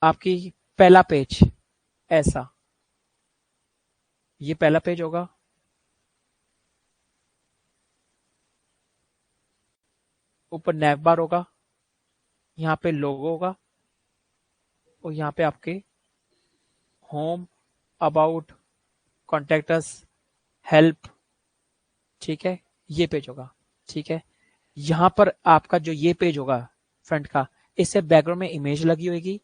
आपकी पहला पेज ऐसा, ये पहला पेज होगा। ऊपर नैव बार होगा, यहाँ पे लोगो होगा, और यहाँ पे आपके home, about, contact us, help, ठीक है, ये पेज होगा। ठीक है, यहाँ पर आपका जो ये पेज होगा फ्रंट का, इससे बैकग्राउंड में इमेज लगी होगी,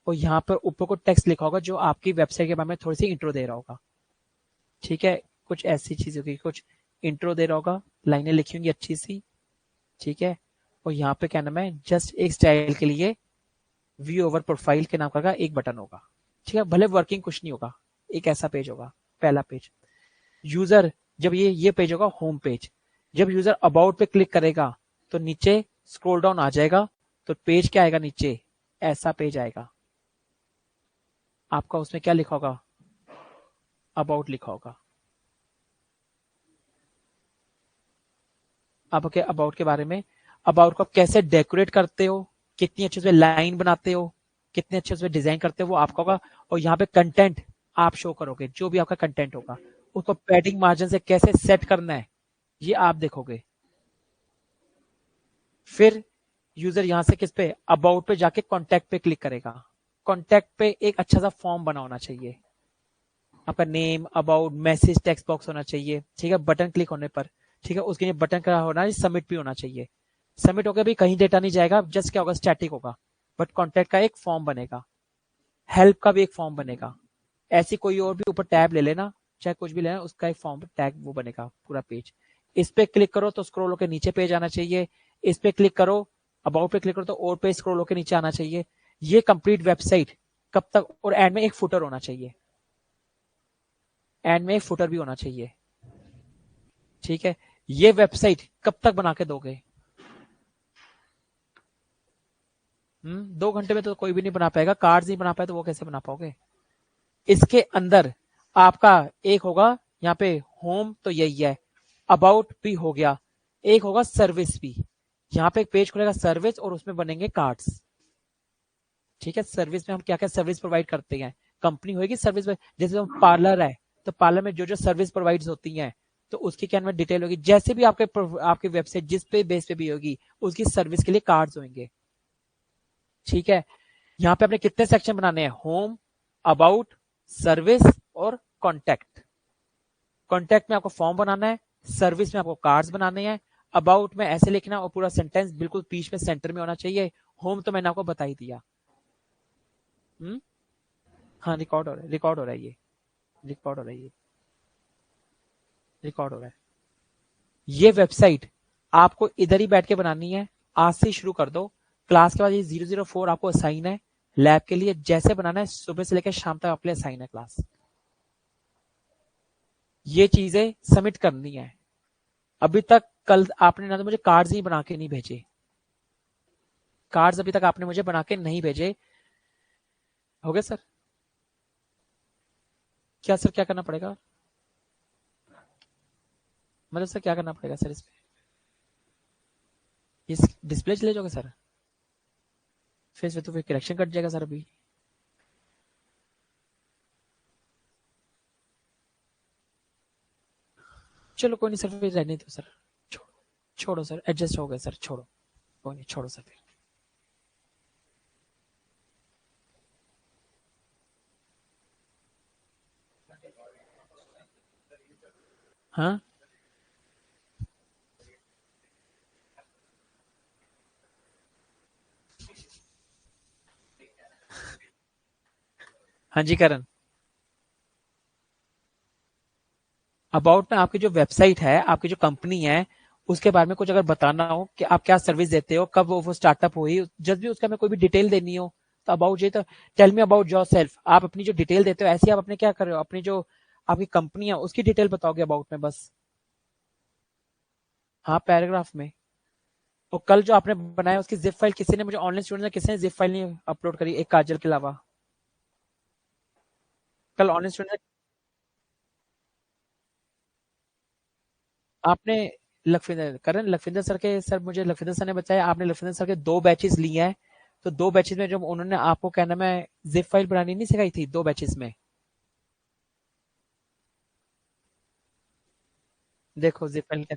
और यहाँ पर ऊपर को टेक्स्ट लिखा होगा जो आपकी वेबसाइट के बारे में थोड़ी सी इंट्रो दे रहा होगा। ठीक है, कुछ ऐसी चीज होगी, कुछ इंट्रो दे रहा होगा, लाइनें लिखी होंगी अच्छी सी। ठीक है, और यहाँ पे क्या नाम है, जस्ट एक स्टाइल के लिए व्यू ओवर प्रोफाइल के नाम का एक बटन होगा। ठीक है, भले वर्किंग कुछ नहीं होगा, एक ऐसा पेज होगा, पहला पेज। यूजर जब ये पेज होगा होम पेज, जब यूजर अबाउट पे क्लिक करेगा तो नीचे स्क्रॉल डाउन आ जाएगा, तो पेज क्या आएगा नीचे, ऐसा पेज आएगा। आपका उसमें क्या लिखा होगा, अबाउट लिखा होगा। आपके अबाउट के बारे में, अबाउट को आप कैसे डेकोरेट करते हो, कितनी अच्छे से लाइन बनाते हो, कितने अच्छे से डिजाइन करते हो, वो आपका होगा। और यहाँ पे कंटेंट आप शो करोगे, जो भी आपका कंटेंट होगा उसको पैडिंग मार्जिन से कैसे सेट करना है, ये आप देखोगे। फिर यूजर यहां से किस पे, अबाउट पे जाके कॉन्टैक्ट पे क्लिक करेगा। कॉन्टैक्ट पे एक अच्छा सा फॉर्म बना होना चाहिए, आपका name, about, message, text box होना चाहिए। ठीक है, बटन क्लिक होने पर, ठीक है, उसके लिए बटन का होना है, सबमिट भी होना चाहिए। सबमिट होकर भी कहीं डेटा नहीं जाएगा, जस्ट क्या होगा, स्टैटिक होगा, बट कॉन्टैक्ट का एक फॉर्म बनेगा। हेल्प का भी एक फॉर्म बनेगा। ऐसी कोई और भी ऊपर टैब ले लेना, चाहे कुछ भी लेना, उसका एक फॉर्म टैग वो बनेगा पूरा पेज। इस पे क्लिक करो तो स्क्रॉल होकर नीचे पेज आना चाहिए। इस पे क्लिक करो, अबाउट पे क्लिक करो तो और पेज स्क्रॉल होकर नीचे आना चाहिए। ये कंप्लीट वेबसाइट कब तक, और एंड में एक फुटर होना चाहिए, एंड में एक फुटर भी होना चाहिए। ठीक है, ये वेबसाइट कब तक बना के दोगे? 2 घंटे में तो कोई भी नहीं बना पाएगा, कार्ड्स नहीं बना पाए तो वो कैसे बना पाओगे? इसके अंदर आपका एक होगा यहाँ पे होम, तो यही है, अबाउट भी हो गया, एक होगा सर्विस भी। यहाँ पे एक पेज खुलेगा सर्विस, और उसमें बनेंगे कार्ड्स। ठीक है, सर्विस में हम क्या क्या सर्विस प्रोवाइड करते हैं, कंपनी होगी सर्विस में, जैसे पार्लर है तो पार्लर में जो जो सर्विस प्रोवाइड होती हैं, तो उसकी क्या में डिटेल होगी, जैसे भी आपके वेबसाइट जिस पे बेस पे भी होगी, उसकी सर्विस के लिए कार्ड्स होंगे। ठीक है, यहाँ पे आपने कितने सेक्शन बनाने हैं, होम, अबाउट, सर्विस और कॉन्टैक्ट। कॉन्टैक्ट में आपको फॉर्म बनाना है, सर्विस में आपको कार्ड्स बनाने हैं, अबाउट में ऐसे लिखना और पूरा सेंटेंस बिल्कुल बीच में सेंटर में होना चाहिए। होम तो मैंने आपको बता ही दिया। हम्म, हाँ, रिकॉर्ड हो रहा है, रिकॉर्ड हो रहा है ये, रिकॉर्ड हो रहा है ये, रिकॉर्ड हो रहा है। ये वेबसाइट आपको इधर ही बैठ के बनानी है, आज से शुरू कर दो। क्लास के बाद ये 004 आपको असाइन है लैब के लिए, जैसे बनाना है सुबह से लेकर शाम तक आपके लिए असाइन है क्लास। ये चीजें सबमिट करनी है। अभी तक कल आपने ना तो मुझे कार्ड्स ही बना के नहीं भेजे, कार्ड्स अभी तक आपने मुझे बना के नहीं भेजे। हो गया सर? क्या सर, क्या करना पड़ेगा, मतलब सर क्या करना पड़ेगा सर इसमें? इस डिस्प्ले चले जाओगे सर? फिर तो फिर कनेक्शन कट जाएगा सर अभी। चलो कोई नहीं सर, फिर रहने दो सर, छोड़ो, छोड़ो सर, एडजस्ट हो गए सर, छोड़ो, कोई नहीं, छोड़ो सर फिर। हाँ, हाँ जी करण। अबाउट में आपकी जो वेबसाइट है, आपकी जो कंपनी है, उसके बारे में कुछ अगर बताना हो कि आप क्या सर्विस देते हो, कब वो स्टार्टअप हुई, जब भी उसका हमें कोई भी डिटेल देनी हो, तो अबाउट ये तो tell me about yourself, आप अपनी जो डिटेल देते हो ऐसी आप अपने क्या कर रहे हो, अपनी जो आपकी कंपनी है उसकी डिटेल बताओगे अबाउट में बस। हाँ, पैराग्राफ में। और कल जो आपने बनाया उसकी जिप फाइल किसी ने, मुझे ऑनलाइन स्टूडेंट ने किसी ने जिप फाइल नहीं अपलोड करी, एक काजल के अलावा। कल ऑनलाइन स्टूडेंट आपने, लखविंदर करण, लखविंदर सर के, सर मुझे लखविंदर सर ने बताया आपने लखविंदर सर के 2 बैचेस लिए हैं, तो 2 बैचेस में जो उन्होंने आपको कहना मैं जिप फाइल बनानी नहीं सिखाई थी 2 बैचेस में। देखो जिप फाइल का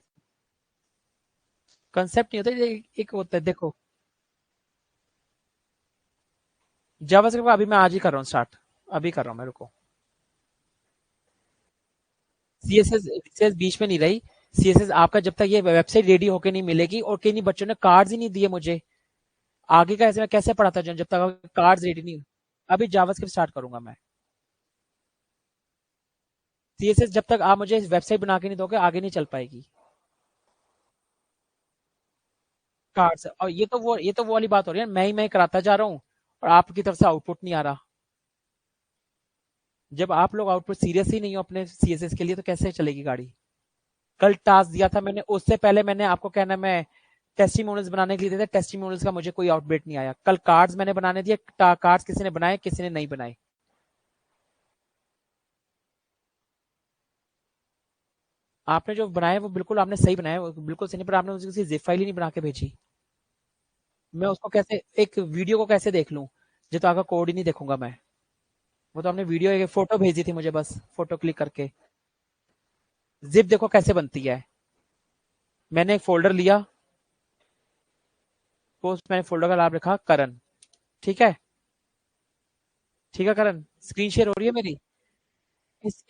कंसेप्ट नहीं होता, ये एक होता है देखो। जावास्क्रिप्ट का अभी मैं आज ही कर रहा हूँ स्टार्ट, अभी कर रहा हूँ, मेरे को सीएसएस सीएसएस बीच में नहीं रही। सीएसएस आपका जब तक ये वेबसाइट रेडी होके नहीं मिलेगी, और कई बच्चों ने कार्ड्स ही नहीं दिए मुझे, आगे का ऐसे मैं कैसे पढ़ाता जाऊं जब तक कार्ड्स रेडी नहीं। अभी जावास्क्रिप्ट स्टार्ट करूंगा मैं। सीएसएस जब तक आप मुझे वेबसाइट बना के नहीं दोगे आगे नहीं चल पाएगी। कार्ड्स, और ये तो वो वाली बात हो रही है, मैं कराता जा रहा हूँ और आपकी तरफ से आउटपुट नहीं आ रहा। जब आप लोग आउटपुट सीरियस ही नहीं हो अपने सीएसएस के लिए, तो कैसे चलेगी गाड़ी। कल टास्क दिया था मैंने, उससे पहले मैंने आपको कहना मैं टेस्टिमोनियल्स बनाने के लिए दिए थे, टेस्टिमोनियल्स का मुझे कोई आउटपुट नहीं आया। कल कार्ड्स मैंने बनाने दिए, कार्ड्स किसी ने बनाए किसी ने नहीं बनाए। आपने जो बनाया वो बिल्कुल आपने सही बनाया, वो बिल्कुल सही नहीं, पर आपने मुझे किसी जिप फाइल ही नहीं बना के भेजी। मैं उसको कैसे एक वीडियो को कैसे देख लूं, जो तो आपका कोड ही नहीं देखूंगा मैं। वो तो आपने वीडियो एक फोटो भेजी थी मुझे, बस फोटो क्लिक करके। जिप देखो कैसे बनती है। मैंने एक फोल्डर लिया, पोस्ट मैंने फोल्डर का नाम रखा करण। ठीक है, ठीक है करण, स्क्रीन शेयर हो रही है मेरी।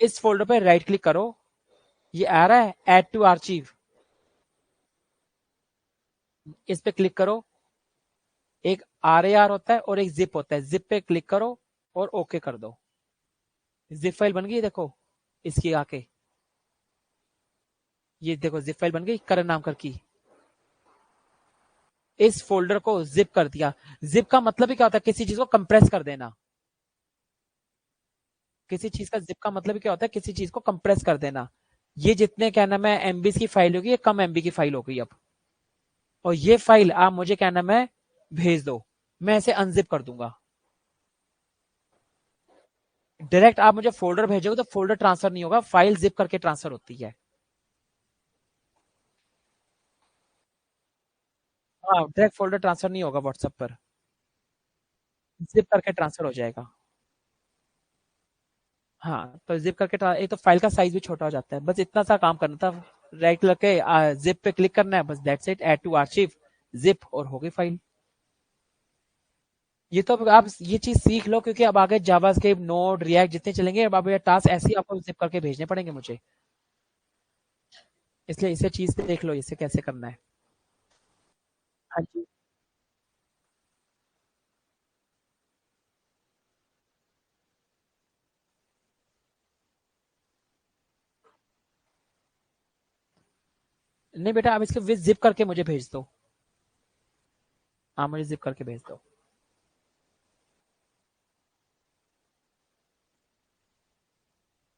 इस फोल्डर पे राइट क्लिक करो, ये आ रहा है ऐड टू आर्चिव, इस पे क्लिक करो। एक RAR होता है और एक जिप होता है, जिप पे क्लिक करो और ओके कर दो। जिप फाइल बन गई देखो, इसकी आके ये देखो जिप फाइल बन गई करण नाम कर की। इस फोल्डर को जिप कर दिया। जिप का मतलब ही क्या होता है, किसी चीज को कंप्रेस कर देना। किसी चीज का जिप का मतलब ही क्या होता है, किसी चीज को कंप्रेस कर देना। ये जितने क्या नाम है एमबी की फाइल होगी, ये कम एमबी की फाइल हो गई अब। और ये फाइल आप मुझे क्या नाम है भेज दो, मैं इसे अनजिप कर दूंगा। डायरेक्ट आप मुझे फोल्डर भेजोगे तो फोल्डर ट्रांसफर नहीं होगा, फाइल जिप करके ट्रांसफर होती है। हाँ, डायरेक्ट फोल्डर ट्रांसफर नहीं होगा व्हाट्सएप पर, जिप करके ट्रांसफर हो जाएगा। हाँ, तो जिप करके एक तो फाइल का साइज भी छोटा हो जाता है, बस इतना सा काम करना था। राइट क्लिक के जिप पे क्लिक करना है, बस that's it, add to archive, zip, और हो गई फाइल। ये तो अब आप ये चीज सीख लो, क्योंकि अब आगे जावास्क्रिप्ट नोड रिएक्ट जितने चलेंगे, अब ये टास्क ऐसे ही आपको जिप करके भेजने पड़ेंगे मुझे। इसलिए इसे चीज देख लो, इसे कैसे करना है। हाँ जी। नहीं बेटा, आप इसके विद जिप करके मुझे भेज दो। हाँ, मुझे जिप करके भेज दो।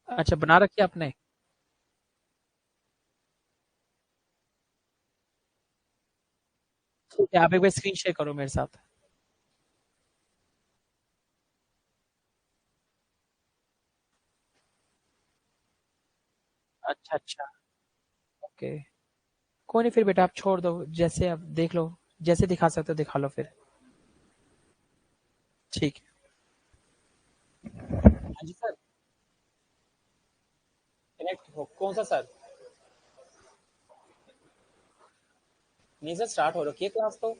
अच्छा, बना रखी है आपने। ठीक है, आप एक बार स्क्रीन शेयर करो मेरे साथ। अच्छा अच्छा, ओके। कोई नहीं फिर बेटा, आप छोड़ दो, जैसे आप देख लो, जैसे दिखा सकते हो दिखा लो फिर। ठीक है। हाँ जी सर। कनेक्ट हो कौन सा सर? नहीं सर, स्टार्ट हो रखी है क्लास तो।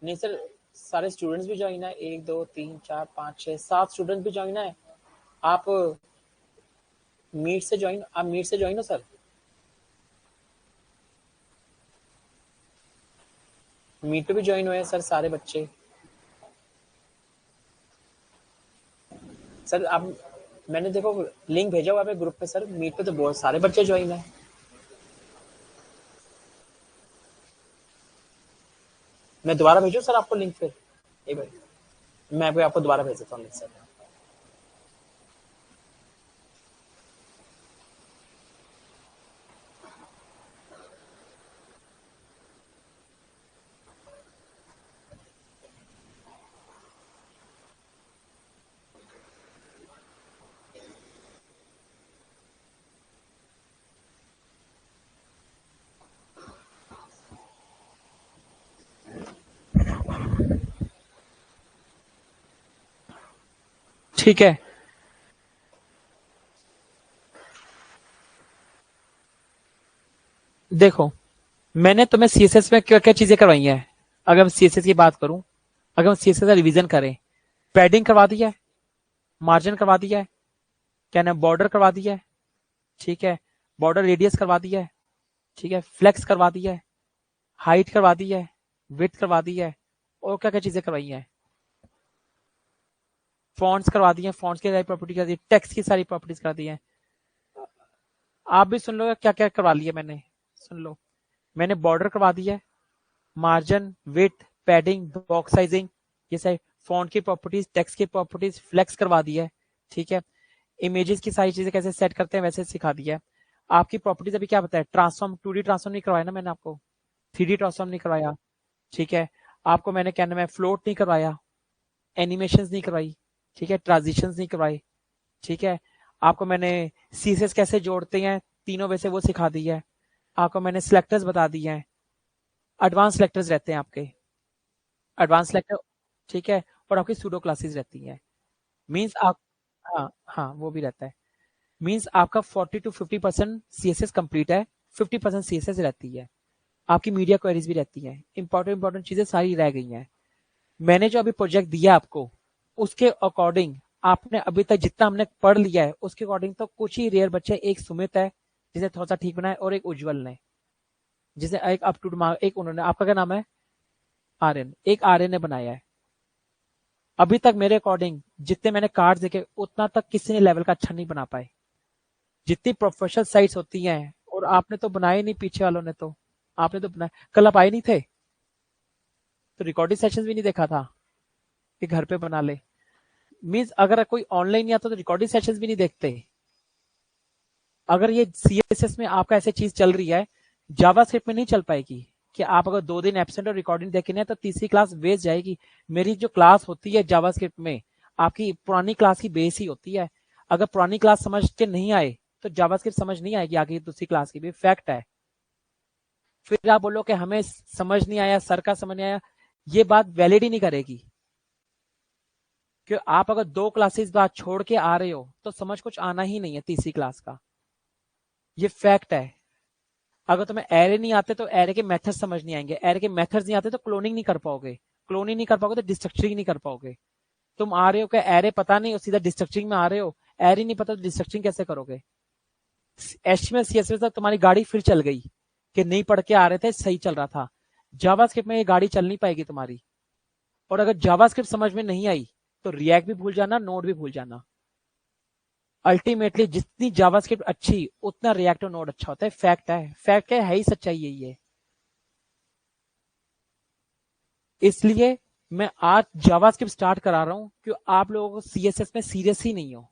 नहीं सर, सारे स्टूडेंट्स भी ज्वाइन है, 1 2 3 4 5 6 7 स्टूडेंट्स भी ज्वाइन है। आप मीट से ज्वाइन हो सर। मीट पे भी ज्वाइन हुए हैं सर सारे बच्चे। सर आप, मैंने देखो लिंक भेजा हुआ है ग्रुप पे सर, मीट पे तो बहुत सारे बच्चे ज्वाइन है। मैं दोबारा भेजू सर आपको लिंक फिर, एक बार मैं आपको दोबारा भेज देता हूँ लिंक सर। ठीक है, देखो मैंने तुम्हें सीएसएस में क्या क्या चीजें करवाई हैं। अगर मैं सीएसएस की बात करूं, अगर हम सीएसएस का रिवीजन करें, पैडिंग करवा दिया है, मार्जिन करवा दिया है, क्या नाम, बॉर्डर करवा दिया है, ठीक है, बॉर्डर रेडियस करवा दिया है, ठीक है, फ्लेक्स करवा दिया है, हाइट करवा दी है, विड्थ करवा दी है, और क्या क्या चीजें करवाई हैं, फॉन्ट्स करवा दी है, फॉन्ट्स की सारी प्रॉपर्टी कर दी, टेक्स्ट की सारी प्रॉपर्टीज कर दी है। आप भी सुन लो क्या क्या करवा लिया मैंने, सुन लो। मैंने बॉर्डर करवा दी है, margin, width, padding, box sizing, ये सारी फॉन्ट की प्रॉपर्टीज, टेक्स्ट की प्रॉपर्टीज, फ्लेक्स करवा दी है, ठीक है। इमेजेस की सारी चीजें कैसे सेट करते हैं वैसे सिखा दिया है। आपकी प्रॉपर्टीज अभी क्या बताया, ट्रांसफॉर्म, 2D ट्रांसफॉर्म नहीं करवाया ना मैंने आपको, 3D ट्रांसफॉर्म नहीं करवाया, ठीक है। आपको मैंने क्या नाम है, फ्लोट नहीं करवाया, एनिमेशंस नहीं करवाई, ठीक है, ट्रांजिशंस नहीं करवाई, ठीक है। आपको मैंने सीसेस कैसे जोड़ते हैं तीनों वैसे वो सिखा दी है। आपको मैंने सिलेक्टर्स बता दिए हैं, एडवांस सिलेक्टर्स रहते हैं आपके, एडवांस सिलेक्टर, ठीक है, और आपकी सूडो क्लासेस रहती हैं। मींस आप, हाँ हाँ वो भी रहता है। मींस आपका 40 to 50% सीएसएस कंप्लीट है, 50% सीएसएस रहती है। आपकी मीडिया क्वेरीज भी रहती है, इंपॉर्टेंट चीजें सारी रह गई हैं। मैंने जो अभी प्रोजेक्ट दिया आपको, उसके अकॉर्डिंग आपने अभी तक जितना हमने पढ़ लिया है उसके अकॉर्डिंग तो कुछ ही रेयर बच्चे, एक सुमित है जिसे थोड़ा सा ठीक बनाया, और एक उज्जवल ने जिसे एक अप टू एक उन्होंने, आपका क्या नाम है, आर्यन, एक आर्यन ने बनाया है। अभी तक मेरे अकॉर्डिंग जितने मैंने कार्ड देखे उतना तक किसी ने लेवल का अच्छा नहीं बना पाए। जितनी प्रोफेशनल साइट्स होती हैं, और आपने तो बनाए नहीं, पीछे वालों ने तो, आपने तो बनाए, कल आप आए नहीं थे तो रिकॉर्डिंग सेशंस भी नहीं देखा था कि घर पे बना ले। मींस अगर कोई ऑनलाइन नहीं आता तो रिकॉर्डिंग सेशंस भी नहीं देखते। अगर ये सीएसएस में आपका ऐसे चीज चल रही है, जावास्क्रिप्ट में नहीं चल पाएगी। कि आप अगर 2 दिन एब्सेंट और रिकॉर्डिंग देखे नहीं तो तीसरी क्लास वेस्ट जाएगी। मेरी जो क्लास होती है जावास्क्रिप्ट में, आपकी पुरानी क्लास की बेस ही होती है। अगर पुरानी क्लास समझ के नहीं आए तो जावास्क्रिप्ट समझ नहीं आएगी आगे दूसरी क्लास की भी, फैक्ट है। फिर आप बोलो कि हमें समझ नहीं आया, सर का समझ नहीं आया, ये बात वैलिड ही नहीं करेगी। कि आप अगर 2 क्लासेस बाद छोड़ के आ रहे हो तो समझ कुछ आना ही नहीं है तीसरी क्लास का, ये फैक्ट है। अगर तुम्हें एरे नहीं आते तो एरे के मेथड समझ नहीं आएंगे, एरे के मेथड्स नहीं आते तो क्लोनिंग नहीं कर पाओगे, क्लोनिंग नहीं कर पाओगे तो डिस्ट्रक्चरिंग नहीं कर पाओगे। तुम आ रहे हो कि एरे पता नहीं और सीधा डिस्ट्रक्चरिंग में आ रहे हो, एरे नहीं पता तो डिस्ट्रक्चरिंग कैसे करोगे। एचटीएमएल सीएसएस तक तुम्हारी गाड़ी फिर चल गई कि नहीं पढ़ के आ रहे थे, सही चल रहा था। जावास्क्रिप्ट में ये गाड़ी चल नहीं पाएगी तुम्हारी। और अगर जावास्क्रिप्ट समझ में नहीं आई तो रिएक्ट भी भूल जाना, नोड भी भूल जाना। अल्टीमेटली जितनी जावास्क्रिप्ट अच्छी उतना रिएक्ट और नोड अच्छा होता है, फैक्ट है, फैक्ट है ही, सच्चाई यही है। इसलिए मैं आज जावास्क्रिप्ट स्टार्ट करा रहा हूं कि आप लोगों को सीएसएस में सीरियस ही नहीं हो।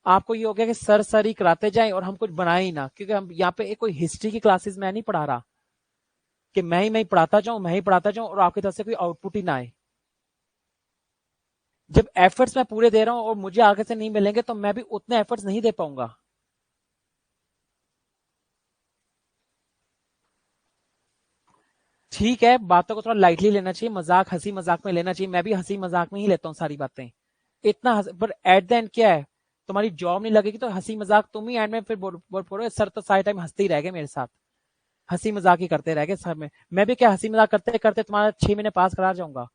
आपको ये हो गया कि सर ही कराते जाएं और हम कुछ बनाए ही ना, क्योंकि हम यहाँ पे कोई हिस्ट्री की क्लासेस मैं नहीं पढ़ा रहा कि मैं ही पढ़ाता जाऊं, मैं ही पढ़ाता जाऊं और आपकी तरफ से कोई आउटपुट ही ना आए। जब एफर्ट्स मैं पूरे दे रहा हूं और मुझे आगे से नहीं मिलेंगे तो मैं भी उतने एफर्ट्स नहीं दे पाऊंगा। ठीक है, बातों को थोड़ा लाइटली लेना चाहिए, मजाक हंसी मजाक में लेना चाहिए, मैं भी हंसी मजाक में ही लेता हूँ सारी बातें। पर एट द एंड क्या है, तुम्हारी जॉब नहीं लगेगी तो हंसी मजाक तुम ही एंड में फिर बोलो सर तो सारे टाइम हंसते ही रह गए मेरे साथ, हंसी मजाक ही करते रह गए सर में। मैं भी क्या हंसी मजाक करते करते तुम्हारा 6 महीने पास करा जाऊंगा।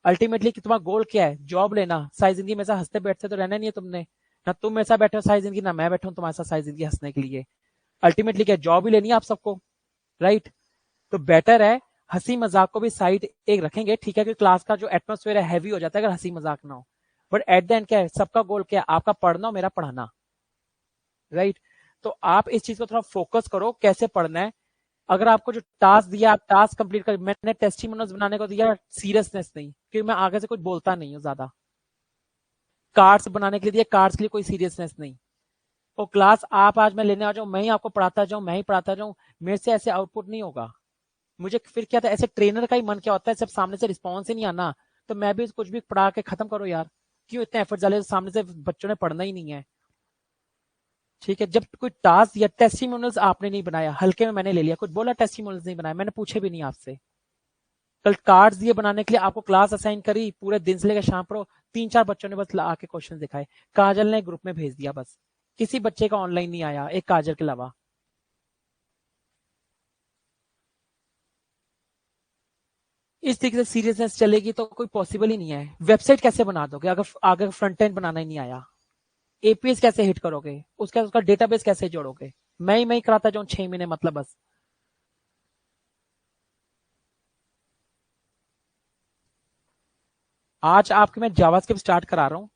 अल्टीमेटली कि तुम्हारा गोल क्या है, जॉब लेना, सारी जिंदगी मेरे साथ हंसते बैठते तो रहना नहीं है तुमने। ना तुम मेरे साथ बैठे हो सारी जिंदगी, ना मैं बैठा हूँ तुम्हारे साथ सारी जिंदगी हंसने के लिए। अल्टीमेटली क्या, जॉब ही लेनी है आप सबको, राइट। तो बेटर है हंसी मजाक को भी साइड एक रखेंगे, ठीक है, क्योंकि क्लास का जो एटमोसफेयर है हैवी हो जाता है अगर हंसी मजाक ना हो। बट एट द एंड क्या है, सबका गोल क्या है, आपका पढ़ना और मेरा पढ़ाना, राइट। तो आप इस चीज को थोड़ा फोकस करो कैसे पढ़ना है। अगर आपको जो टास्क दिया आप टास्क कंप्लीट कर, मैंने टेस्टिमोनियल्स बनाने को दिया, सीरियसनेस नहीं, क्योंकि मैं आगे से कुछ बोलता नहीं हूँ ज्यादा। कार्ड्स बनाने के लिए दिया, कार्ड्स के लिए कोई सीरियसनेस नहीं। और क्लास आप आज मैं लेने आ जाऊं, मैं ही आपको पढ़ाता जाऊं, मैं ही पढ़ाता जाऊं, मेरे से ऐसे आउटपुट नहीं होगा। मुझे फिर क्या था, ऐसे ट्रेनर का ही मन क्या होता है, सब सामने से रिस्पॉन्स ही नहीं आना तो मैं भी कुछ भी पढ़ा के खत्म करो यार, क्यों इतने एफर्ट डाले, सामने से बच्चों ने पढ़ना ही नहीं है। ठीक है, जब कोई टास्क या टेस्टिमोनियल्स आपने नहीं बनाया, हल्के में मैंने ले लिया, कुछ बोला टेस्टिमोनियल्स नहीं बनाया, मैंने पूछे भी नहीं आपसे। कल कार्ड्स दिए बनाने के लिए, आपको क्लास असाइन करी, पूरे दिन से लेकर शाम पर 3-4 बच्चों ने बस आके क्वेश्चन दिखाए, काजल ने ग्रुप में भेज दिया, बस किसी बच्चे का ऑनलाइन नहीं आया एक काजल के अलावा। इस तरीके से सीरियसनेस चलेगी तो कोई पॉसिबल ही नहीं है। वेबसाइट कैसे बना दोगे अगर आगे फ्रंट एंड बनाना ही नहीं आया? एपीएस कैसे हिट करोगे? उसका उसका डेटाबेस कैसे जोड़ोगे? मैं ही कराता जाऊं 6 महीने, मतलब बस। आज आपके मैं जावास्क्रिप्ट स्टार्ट करा रहा हूँ,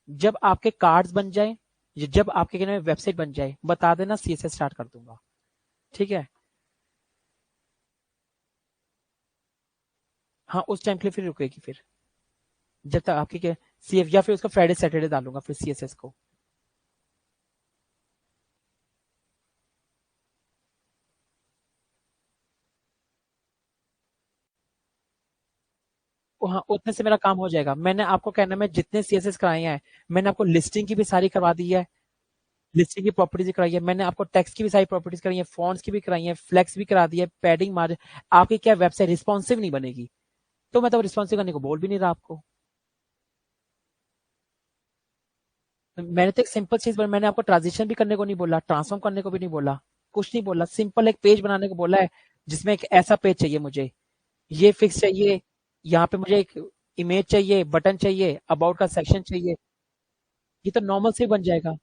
जब आपके कार्ड्स बन जाए, जब आपके कहने में वेबसाइट बन जाए, बता देना, सीएसएस स्टार्ट कर दूंगा। ठीक है। हाँ, उस टाइम के लिए फिर रुकेगी फिर, जब तक आपकी के सीएफ, या फिर उसका फ्राइडे सैटरडे डालूंगा फिर सीएसएस को। हाँ, उतने से मेरा काम हो जाएगा। मैंने आपको कहना में जितने सीएसएस कराए हैं, मैंने आपको लिस्टिंग की भी सारी करवा दी है, लिस्टिंग की प्रॉपर्टीज कराई है, मैंने आपको टेक्स्ट की भी सारी प्रॉपर्टीज कराई है, फॉन्ट्स की भी कराई है, फ्लेक्स भी करा दी है, पैडिंग मार्जिन। आपकी क्या वेबसाइट रिस्पॉन्सिव नहीं बनेगी? तो मैं तो रिस्पॉन्सिव करने को बोल भी नहीं रहा आपको। मैंने तो एक सिंपल चीज बोला, मैंने आपको ट्रांजिशन भी करने को नहीं बोला, ट्रांसफॉर्म करने को भी नहीं बोला, कुछ नहीं बोला। सिंपल एक पेज बनाने को बोला है, जिसमें एक ऐसा पेज चाहिए मुझे, ये फिक्स चाहिए, यहाँ पे मुझे एक इमेज चाहिए, बटन चाहिए, अबाउट का सेक्शन चाहिए। ये तो नॉर्मल से ही बन जाएगा।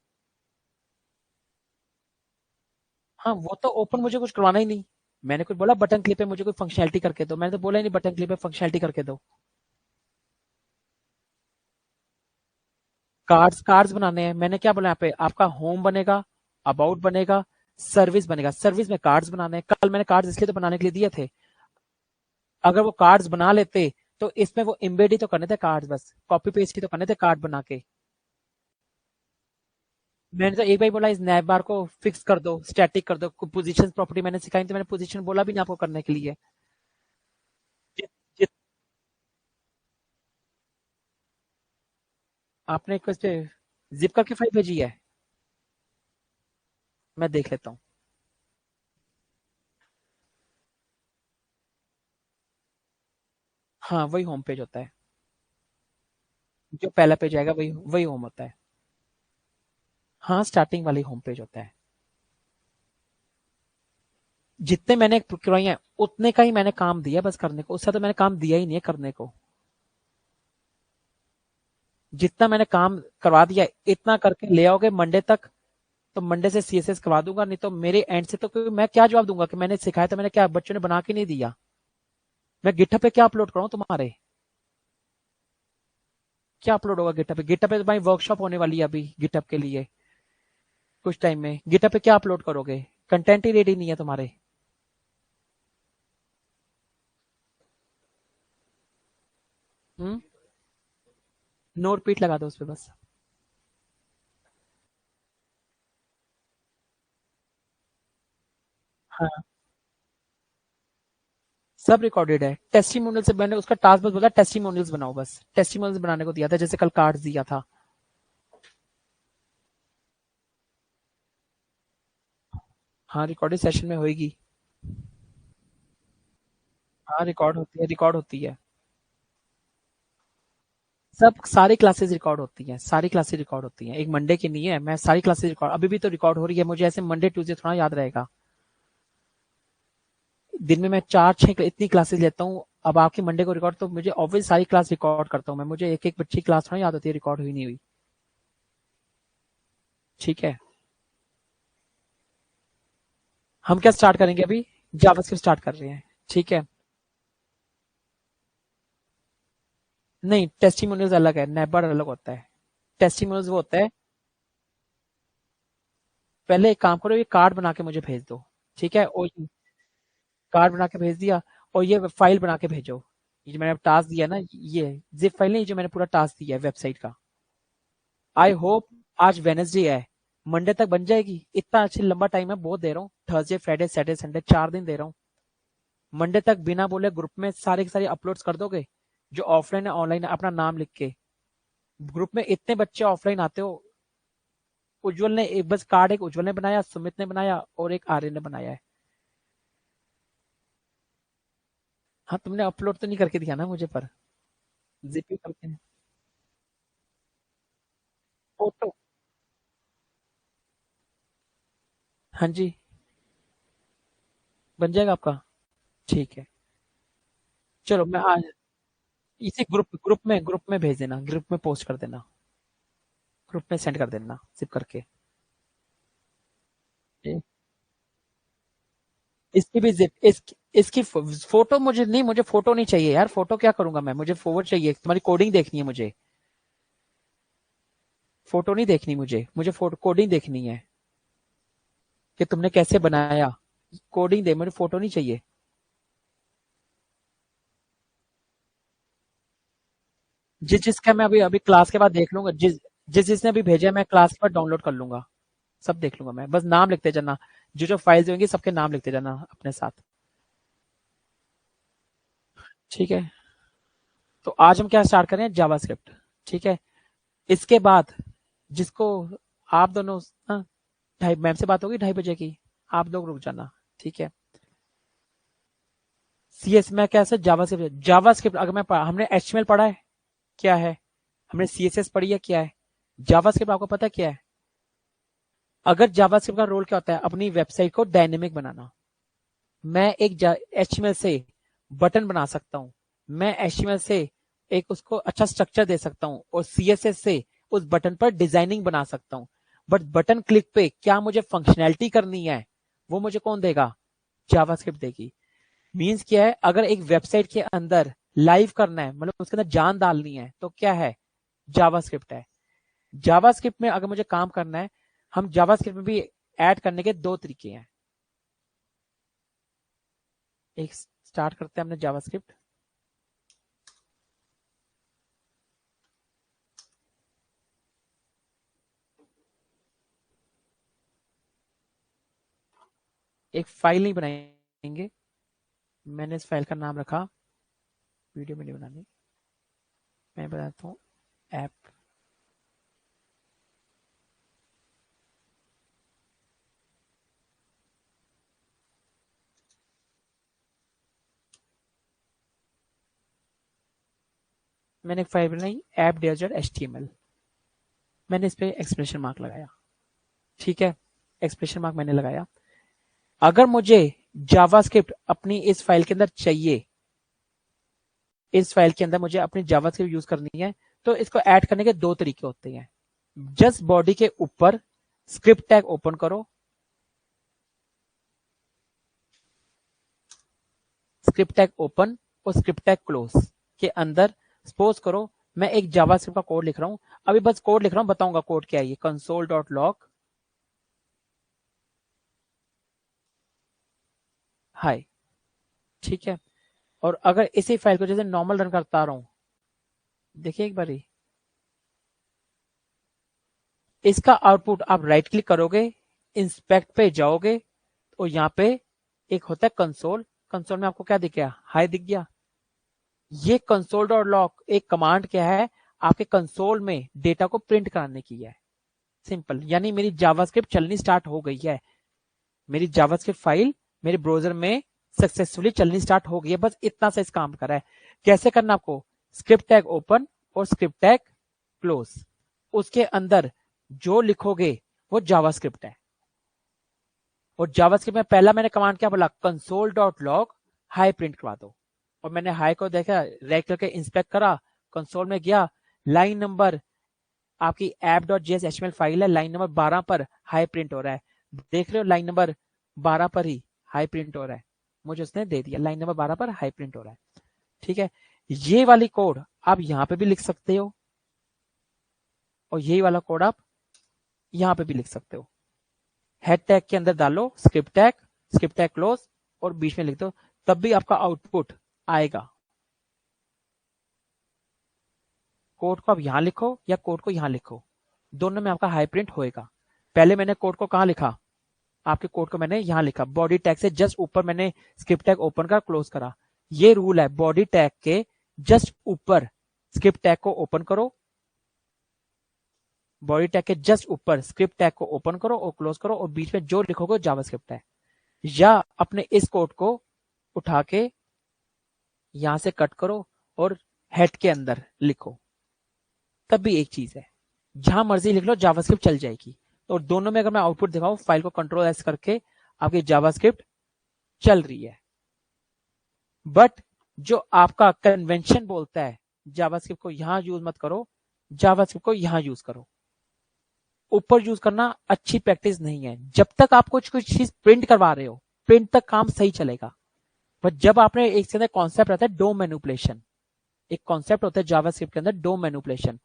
हाँ, वो तो ओपन मुझे कुछ करवाना ही नहीं। मैंने कुछ बोला बटन क्लिप पे मुझे कोई फंक्शनैलिटी करके दो? मैंने तो बोला ही नहीं बटन क्लिप पे फंक्शनैलिटी करके दो। कार्ड्स कार्ड्स बनाने हैं, मैंने क्या बोला यहाँ पे, आपका होम बनेगा, अबाउट बनेगा, सर्विस बनेगा। सर्विस में कार्ड्स बनाने हैं। कल मैंने कार्ड्स इसलिए तो बनाने के लिए दिए थे, अगर वो कार्ड्स बना लेते तो इसमें वो एम्बेड ही तो करने थे कार्ड्स, बस कॉपी पेस्ट ही तो करने थे कार्ड बना के। मैंने तो एक बार ही बोला इस नैब बार को फिक्स कर दो, स्टैटिक कर दो। पोजीशन प्रॉपर्टी मैंने सिखाई, तो मैंने पोजीशन बोला भी नहीं आपको करने के लिए। जित, जित, आपने एक जिप करके फाइल भेजी है, मैं देख लेता हूँ। हाँ, वही होम पेज होता है, जो पहला पेज आएगा वही वही होम होता है। हाँ, स्टार्टिंग वाली होम पेज होता है। जितने मैंने करवाई है उतने का ही मैंने काम दिया बस करने को, उससे तो मैंने काम दिया ही नहीं है करने को। जितना मैंने काम करवा दिया इतना करके ले आओगे मंडे तक, तो मंडे से सीएसएस करवा दूंगा। नहीं तो मेरे एंड से तो मैं क्या जवाब दूंगा कि मैंने सिखाया तो मैंने क्या बच्चों ने बना के नहीं दिया? मैं गिटहब पे क्या अपलोड कराऊं तुम्हारे? क्या अपलोड होगा गिटहब पे? गिटहब पे तो भाई वर्कशॉप होने वाली है अभी गिटहब के लिए, कुछ टाइम में। गिटहब पे क्या अपलोड करोगे? कंटेंट ही रेडी नहीं है तुम्हारे। हम्म। नो रिपीट लगा दो उस पे बस। हाँ, सब रिकॉर्डेड है। टेस्टिमोनियल से मैंने उसका टास्क बस बोला टेस्टिमोनियल्स बनाओ, बस टेस्टिमोनियल्स बनाने को दिया था, जैसे कल कार्ड्स दिया था। हाँ, रिकॉर्डेड सेशन में होगी। हाँ, रिकॉर्ड होती है, रिकॉर्ड होती है। सब सारी क्लासेस रिकॉर्ड होती हैं, सारी क्लासेस रिकॉर्ड होती हैं, एक मंडे की नहीं है। मैं सारी क्लासेस रिकॉर्ड, अभी भी तो रिकॉर्ड हो रही है, मुझे ऐसे मंडे ट्यूसडे थोड़ा याद रहेगा। दिन में मैं 4-6 इतनी क्लासेस लेता हूँ। अब आपकी मंडे को रिकॉर्ड, तो मुझे ऑब्वियस सारी क्लास रिकॉर्ड करता हूँ मैं, मुझे एक एक बच्ची क्लास थोड़ा याद होती है रिकॉर्ड हुई नहीं हुई। ठीक है। हम क्या स्टार्ट करेंगे अभी? जावास्क्रिप्ट स्टार्ट कर रहे हैं। ठीक है। नहीं, टेस्टिमोनियल्स अलग है, नेबर अलग होता है। टेस्टिमोनियल्स वो होता है, पहले एक काम करो, ये कार्ड बना के मुझे भेज दो। ठीक है, और कार्ड बना के भेज दिया, और ये फाइल बना के भेजो। ये जो मैंने टास्क दिया ना, ये जिप फाइल नहीं, जो मैंने पूरा टास्क दिया है वेबसाइट का। आई होप आज वेनेसडे है, मंडे तक बन जाएगी। इतना अच्छी लंबा टाइम है, बहुत दे रहा हूँ, थर्सडे फ्राइडे सैटरडे संडे 4 दिन दे रहा हूँ। मंडे तक बिना बोले ग्रुप में सारे के सारे अपलोड्स कर दोगे, जो ऑफलाइन है ऑनलाइन है, अपना नाम लिख के। ग्रुप में इतने बच्चे ऑफलाइन आते हो। उज्जवल ने एक बस कार्ड, एक उज्जवल ने बनाया, सुमित ने बनाया, और एक आर्यन ने बनाया है। हाँ, तुमने अपलोड तो नहीं करके दिया ना मुझे पर? जिप ही करके। फोटो, हाँ जी, बन जाएगा आपका। ठीक है, चलो मैं आज इसी ग्रुप में भेज देना, ग्रुप में पोस्ट कर देना, ग्रुप में सेंड कर देना सिप करके। ए, इसकी भी जिप इसकी फोटो मुझे नहीं, मुझे फोटो नहीं चाहिए यार, फोटो क्या करूंगा मैं, मुझे फॉरवर्ड चाहिए, तुम्हारी कोडिंग देखनी है मुझे, फोटो नहीं देखनी मुझे, मुझे फोटो कोडिंग देखनी है कि तुमने कैसे बनाया, कोडिंग दे, मुझे फोटो नहीं चाहिए। जिस जिसका मैं अभी अभी क्लास के बाद देख लूंगा, जिसने अभी भेजा है मैं क्लास के बाद डाउनलोड कर लूंगा, सब देख लूंगा मैं, बस नाम लिखते जाना, जो जो फाइल्स होंगी सबके नाम लिखते जाना अपने साथ। ठीक है, तो आज हम क्या स्टार्ट करें, जावास्क्रिप्ट। ठीक है, इसके बाद जिसको आप दोनों हाँ, ढाई मैम से बात होगी 2:30 की, आप लोग रुक जाना। ठीक है, सीएस में क्या है, जावास्क्रिप्ट, जावास्क्रिप्ट अगर हमने एचटीएमएल पढ़ा है क्या है, हमने सीएसएस पढ़ी है क्या है, जावास्क्रिप्ट आपको पता है क्या है। अगर जावास्क्रिप्ट का रोल क्या होता है, अपनी वेबसाइट को डायनेमिक बनाना। मैं एक एचटीएमएल से बटन बना सकता हूं, मैं एचटीएमएल से एक उसको अच्छा स्ट्रक्चर दे सकता हूं, और सीएसएस से उस बटन पर डिजाइनिंग बना सकता हूं। बट बटन क्लिक पे क्या मुझे फंक्शनैलिटी करनी है, वो मुझे कौन देगा, जावास्क्रिप्ट देगी। मींस क्या है, अगर एक वेबसाइट के अंदर लाइव करना है, मतलब उसके अंदर जान डालनी है, तो क्या है, जावास्क्रिप्ट है। जावास्क्रिप्ट में अगर मुझे काम करना है, हम जावास्क्रिप्ट में भी ऐड करने के दो तरीके हैं। एक स्टार्ट करते हैं हमने जावास्क्रिप्ट, एक फाइल नहीं बनाएंगे, मैंने इस फाइल का नाम रखा, वीडियो में नहीं बनानी, मैं बताता हूँ, ऐप। मैंने एक फाइल बनाई, ऐप डेजर्ट एचटीएमएल, मैंने इस पे एक्सप्रेशन मार्क लगाया। ठीक है, एक्सप्रेशन मार्क मैंने लगाया। अगर मुझे जावास्क्रिप्ट अपनी इस फाइल के अंदर चाहिए, इस फाइल के अंदर मुझे अपनी जावास्क्रिप्ट यूज करनी है, तो इसको ऐड करने के दो तरीके होते हैं। जस्ट बॉडी के ऊपर स्क्रिप्ट टैग ओपन करो, स्क्रिप्ट टैग ओपन और स्क्रिप्ट टैग क्लोज के अंदर सपोज करो मैं एक जावास्क्रिप्ट का कोड लिख रहा हूं, अभी बस कोड लिख रहा हूं, बताऊंगा कोड क्या है, ये console.log हाय। ठीक है, और अगर इसी फाइल को जैसे नॉर्मल रन करता रहा हूं, देखिए एक बारी, इसका आउटपुट आप राइट क्लिक करोगे, इंस्पेक्ट पे जाओगे, और यहाँ पे एक होता है कंसोल, कंसोल में आपको क्या दिख गया, हाई दिख गया। ये console.log एक कमांड क्या है, आपके कंसोल में डेटा को प्रिंट कराने की है, सिंपल, यानी मेरी जावास्क्रिप्ट चलनी स्टार्ट हो गई है, मेरी जावास्क्रिप्ट फाइल मेरे ब्राउजर में सक्सेसफुली चलनी स्टार्ट हो गई है, बस इतना सा इस काम कर रहा है। कैसे करना आपको, स्क्रिप्ट टैग ओपन और स्क्रिप्ट टैग क्लोज, उसके अंदर जो लिखोगे वो जावास्क्रिप्ट है। और जावास्क्रिप्ट में पहला मैंने कमांड क्या बोला, console.log हाई प्रिंट करवा दो, और मैंने हाई को देखा, राइट करके इंस्पेक्ट करा, कंसोल में गया, लाइन नंबर आपकी app.js फाइल है, लाइन नंबर 12 पर हाई प्रिंट हो रहा है, देख रहे हो, लाइन नंबर 12 पर ही हाई प्रिंट हो रहा है, मुझे उसने दे दिया, लाइन नंबर 12 पर हाई प्रिंट हो रहा है। ठीक है, ये वाली कोड आप यहां पे भी लिख सकते हो, और यही वाला कोड आप यहां पे भी लिख सकते हो। हेड टैग के अंदर डालो स्क्रिप्ट टैग क्लोज, और बीच में लिख दो, तब भी आपका आउटपुट आएगा। कोड को आप यहां लिखो या कोड को यहां लिखो, दोनों में आपका हाई प्रिंट होएगा। पहले मैंने कोड को कहां लिखा, आपके कोड को मैंने यहां लिखा, बॉडी टैग से जस्ट ऊपर मैंने स्क्रिप्ट टैग ओपन कर क्लोज करा। ये रूल है, बॉडी टैग के जस्ट ऊपर स्क्रिप्ट टैग को ओपन करो, बॉडी टैग के जस्ट ऊपर स्क्रिप्ट टैग को ओपन करो और क्लोज करो, और बीच में जो लिखोगे जावास्क्रिप्ट है। या अपने इस कोड को उठा के यहां से कट करो और हेड के अंदर लिखो, तब भी एक चीज है। जहां मर्जी लिख लो जावास्क्रिप्ट चल जाएगी। और दोनों में अगर मैं आउटपुट दिखाऊं, फाइल को कंट्रोल एस करके, आपकी जावास्क्रिप्ट चल रही है। बट जो आपका कन्वेंशन बोलता है जावास्क्रिप्ट को यहां यूज मत करो, जावास्क्रिप्ट को यहां यूज करो, ऊपर यूज करना अच्छी प्रैक्टिस नहीं है। जब तक आप कुछ चीज प्रिंट करवा रहे हो, प्रिंट तक काम सही चलेगा। बट जब आपने एक से अंदर कॉन्सेप्ट रहता है डोम मैनिपुलेशन, एक कॉन्सेप्ट होता है जावास्क्रिप्ट के अंदर डोम मैनिपुलेशन,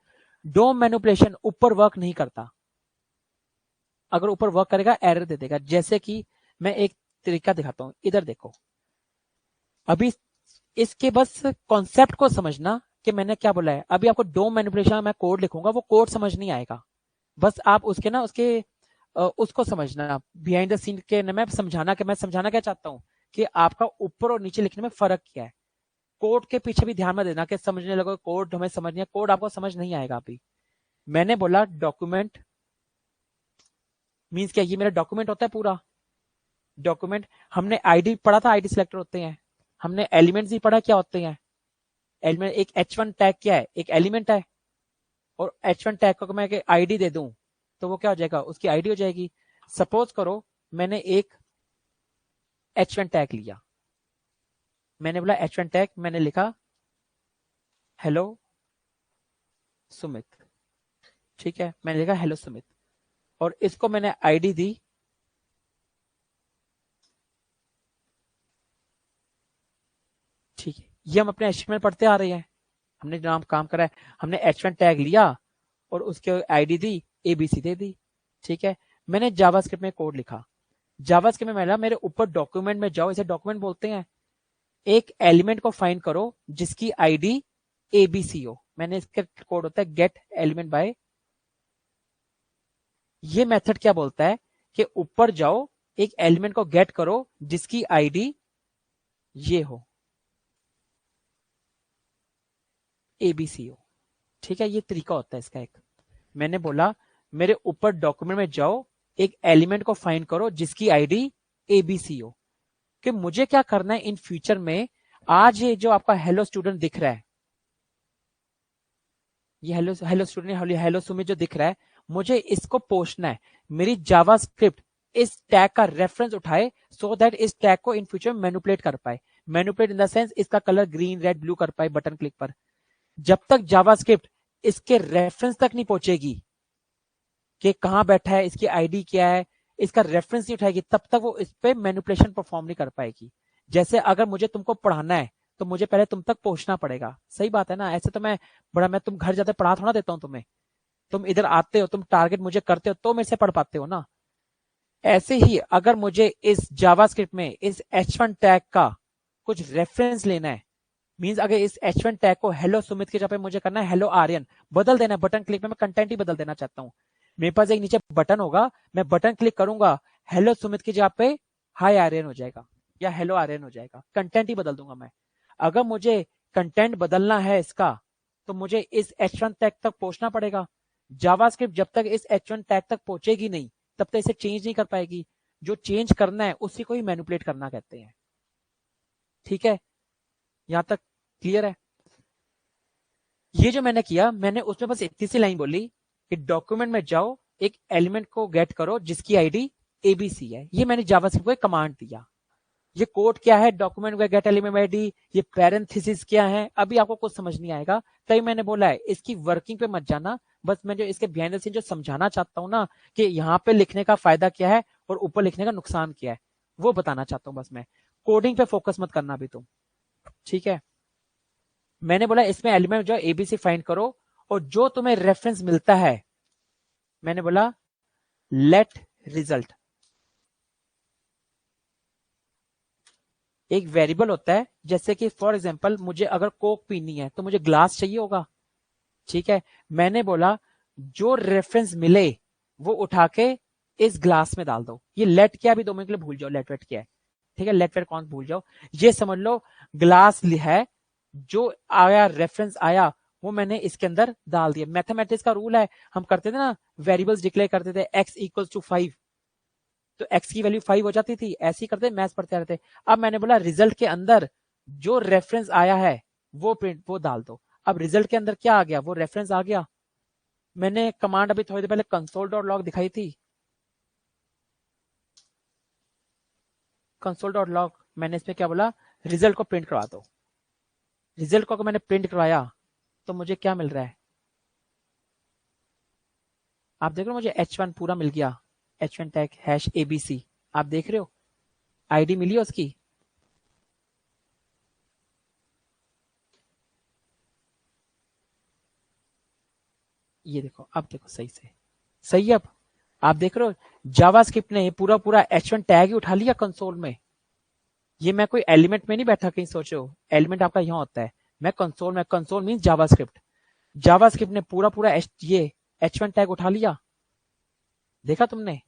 डोम मैनिपुलेशन ऊपर वर्क नहीं करता। अगर ऊपर वर्क करेगा एरर दे देगा। जैसे कि मैं एक तरीका दिखाता हूं, इधर देखो, अभी इसके बस कॉन्सेप्ट को समझना कि मैंने क्या बोला है। अभी आपको डोम मैनिपुलेशन मैं कोड लिखूंगा, वो कोड समझ नहीं आएगा, बस आप उसके ना उसके उसको समझना बिहाइंड द सीन के मैं समझाना क्या चाहता हूं कि आपका ऊपर और नीचे लिखने में फर्क क्या है। कोड के पीछे भी ध्यान में देना कि समझने लगो, कोड हमें समझनी है, कोड आपको समझ नहीं आएगा। अभी मैंने बोला डॉक्यूमेंट मींस क्या, ये मेरा डॉक्यूमेंट होता है पूरा डॉक्यूमेंट। हमने आईडी पढ़ा था, आईडी सिलेक्टर होते हैं। हमने एलिमेंट्स भी पढ़ा क्या होते हैं एलिमेंट। एक H1 टैग क्या है, एक एलिमेंट है। और H1 टैग को मैं आईडी दे दूं तो वो क्या हो जाएगा, उसकी आईडी हो जाएगी। सपोज करो मैंने एक H1 टैग लिया, मैंने बोला H1 टैग, मैंने लिखा हेलो सुमित, ठीक है, मैंने लिखा हेलो सुमित, और इसको मैंने आईडी दी ठीक है। ये हम अपने HTML पढ़ते आ रहे हैं, हमने नाम काम करा है, हमने H1 टैग लिया और उसके आईडी दी, ABC दे दी, ठीक है। मैंने जावास्क्रिप्ट में कोड लिखा, जावास्क्रिप्ट में मेरे ऊपर डॉक्यूमेंट में जाओ, इसे डॉक्यूमेंट बोलते हैं। एक एलिमेंट को फाइंड करो जिसकी आईडी ABC हो। मैंने इसका कोड होता है गेट एलिमेंट बाय। ये मेथड क्या बोलता है कि ऊपर जाओ, एक एलिमेंट को गेट करो जिसकी आईडी ये हो, ABC हो, ठीक है। ये तरीका होता है इसका एक। मैंने बोला मेरे ऊपर डॉक्यूमेंट में जाओ, एक एलिमेंट को फाइंड करो जिसकी आईडी ABC हो। कि मुझे क्या करना है इन फ्यूचर में, आज ये जो आपका हेलो स्टूडेंट दिख रहा है, ये हेलो स्टूडेंट हेलो सुमित जो दिख रहा है, मुझे इसको पोषना है। मेरी जावास्क्रिप्ट इस टैग का रेफरेंस उठाए सो दैट इस टैग को इन फ्यूचर मैनिपुलेट कर पाए। मैनिपुलेट इन द सेंस इसका कलर ग्रीन रेड ब्लू कर पाए बटन क्लिक पर। जब तक जावास्क्रिप्ट इसके रेफरेंस तक नहीं पहुंचेगी कि कहां बैठा है, इसकी आईडी क्या है, इसका रेफरेंस नहीं उठाएगी, तब तक वो इस पे मैनिपुलेशन परफॉर्म नहीं कर पाएगी। जैसे अगर मुझे तुमको पढ़ाना है तो मुझे पहले तुम तक पहुंचना पड़ेगा, सही बात है ना। ऐसे तो मैं तुम घर जाते पढ़ा थोड़ा देता हूं तुम्हें, तुम इधर आते हो, तुम टारगेट मुझे करते हो तो मेरे से पढ़ पाते हो ना। ऐसे ही अगर मुझे इस जावास्क्रिप्ट में इस H1 टैग का कुछ रेफरेंस लेना है, मींस अगर इस H1 टैग को हेलो सुमित की जगह पे मुझे करना है हेलो आर्यन, बदल देना है बटन क्लिक में, मैं कंटेंट ही बदल देना चाहता हूं। मेरे पास एक नीचे बटन होगा, मैं बटन क्लिक करूंगा, हेलो सुमित की जगह पे हाय आर्यन हो जाएगा या हेलो आर्यन हो जाएगा, कंटेंट ही बदल दूंगा मैं। अगर मुझे कंटेंट बदलना है इसका तो मुझे इस H1 टैग तक पहुंचना पड़ेगा। जावास्क्रिप्ट जब तक इस H1 टैग तक पहुंचेगी नहीं तब तक इसे चेंज नहीं कर पाएगी। जो चेंज करना है उसी को ही मैनिपुलेट करना कहते हैं, ठीक है। यहां तक क्लियर है। ये जो मैंने किया, मैंने उसमें बस इतनी सी लाइन बोली कि डॉक्यूमेंट में जाओ, एक एलिमेंट को गेट करो जिसकी आईडी ABC है। ये मैंने जावास्क्रिप्ट को एक कमांड दिया। ये कोड क्या है, डॉक्यूमेंट गेट एलिमेंट आईडी, ये पैरेंथेसिस क्या है, अभी आपको कुछ समझ नहीं आएगा। तभी मैंने बोला है इसकी वर्किंग पे मत जाना, बस मैं जो इसके बिहाइंड द सीन जो समझाना चाहता हूं ना कि यहाँ पे लिखने का फायदा क्या है और ऊपर लिखने का नुकसान क्या है, वो बताना चाहता हूँ बस मैं। कोडिंग पे फोकस मत करना अभी तुम, ठीक है। मैंने बोला इसमें एलिमेंट जो ABC फाइंड करो और जो तुम्हें रेफरेंस मिलता है, मैंने बोला लेट रिजल्ट। एक वेरिएबल होता है, जैसे कि फॉर एग्जांपल मुझे अगर कोक पीनी है तो मुझे ग्लास चाहिए होगा, ठीक है। मैंने बोला जो रेफरेंस मिले वो उठा के इस ग्लास में डाल दो। ये लेट क्या, अभी 2 मिनट के लिए भूल जाओ लेट वेट क्या है, ठीक है। लेट वेट कौन भूल जाओ, ये समझ लो ग्लास है, जो आया रेफरेंस आया वो मैंने इसके अंदर डाल दिया। मैथमेटिक्स का रूल है, हम करते थे ना, वेरिएबल्स डिक्लेयर करते थे x इक्वल्स टू 5, तो x की वैल्यू 5 हो जाती थी। ऐसे ही करते मैथ्स पढ़ते रहते। अब मैंने बोला रिजल्ट के अंदर जो रेफरेंस आया है वो प्रिंट वो डाल दो। अब रिजल्ट के अंदर क्या आ गया, वो रेफरेंस आ गया, मैंने कमांड अभी थोड़ी देर पहले कंसोल डॉट लॉग दिखाई थी। कंसोल डॉट लॉग मैंने इसमें क्या बोला, रिजल्ट को प्रिंट करवा दो। रिजल्ट को अगर मैंने प्रिंट करवाया तो मुझे क्या मिल रहा है, आप देख रहे हो मुझे H1 पूरा मिल गया, H1 टैग हैश ABC, आप देख रहे हो आईडी मिली है उसकी। ये देखो, अब देखो सही से सही है। अब आप देख रहे हो जावास्क्रिप्ट ने पूरा पूरा H1 टैग ही उठा लिया कंसोल में। ये मैं कोई एलिमेंट में नहीं बैठा कहीं सोचो, एलिमेंट आपका यहाँ होता है, मैं कंसोल में, कंसोल मींस जावास्क्रिप्ट, जावास्क्रिप्ट ने पूरा पूरा ये H1 टैग उठा लिया। देखा तुमने,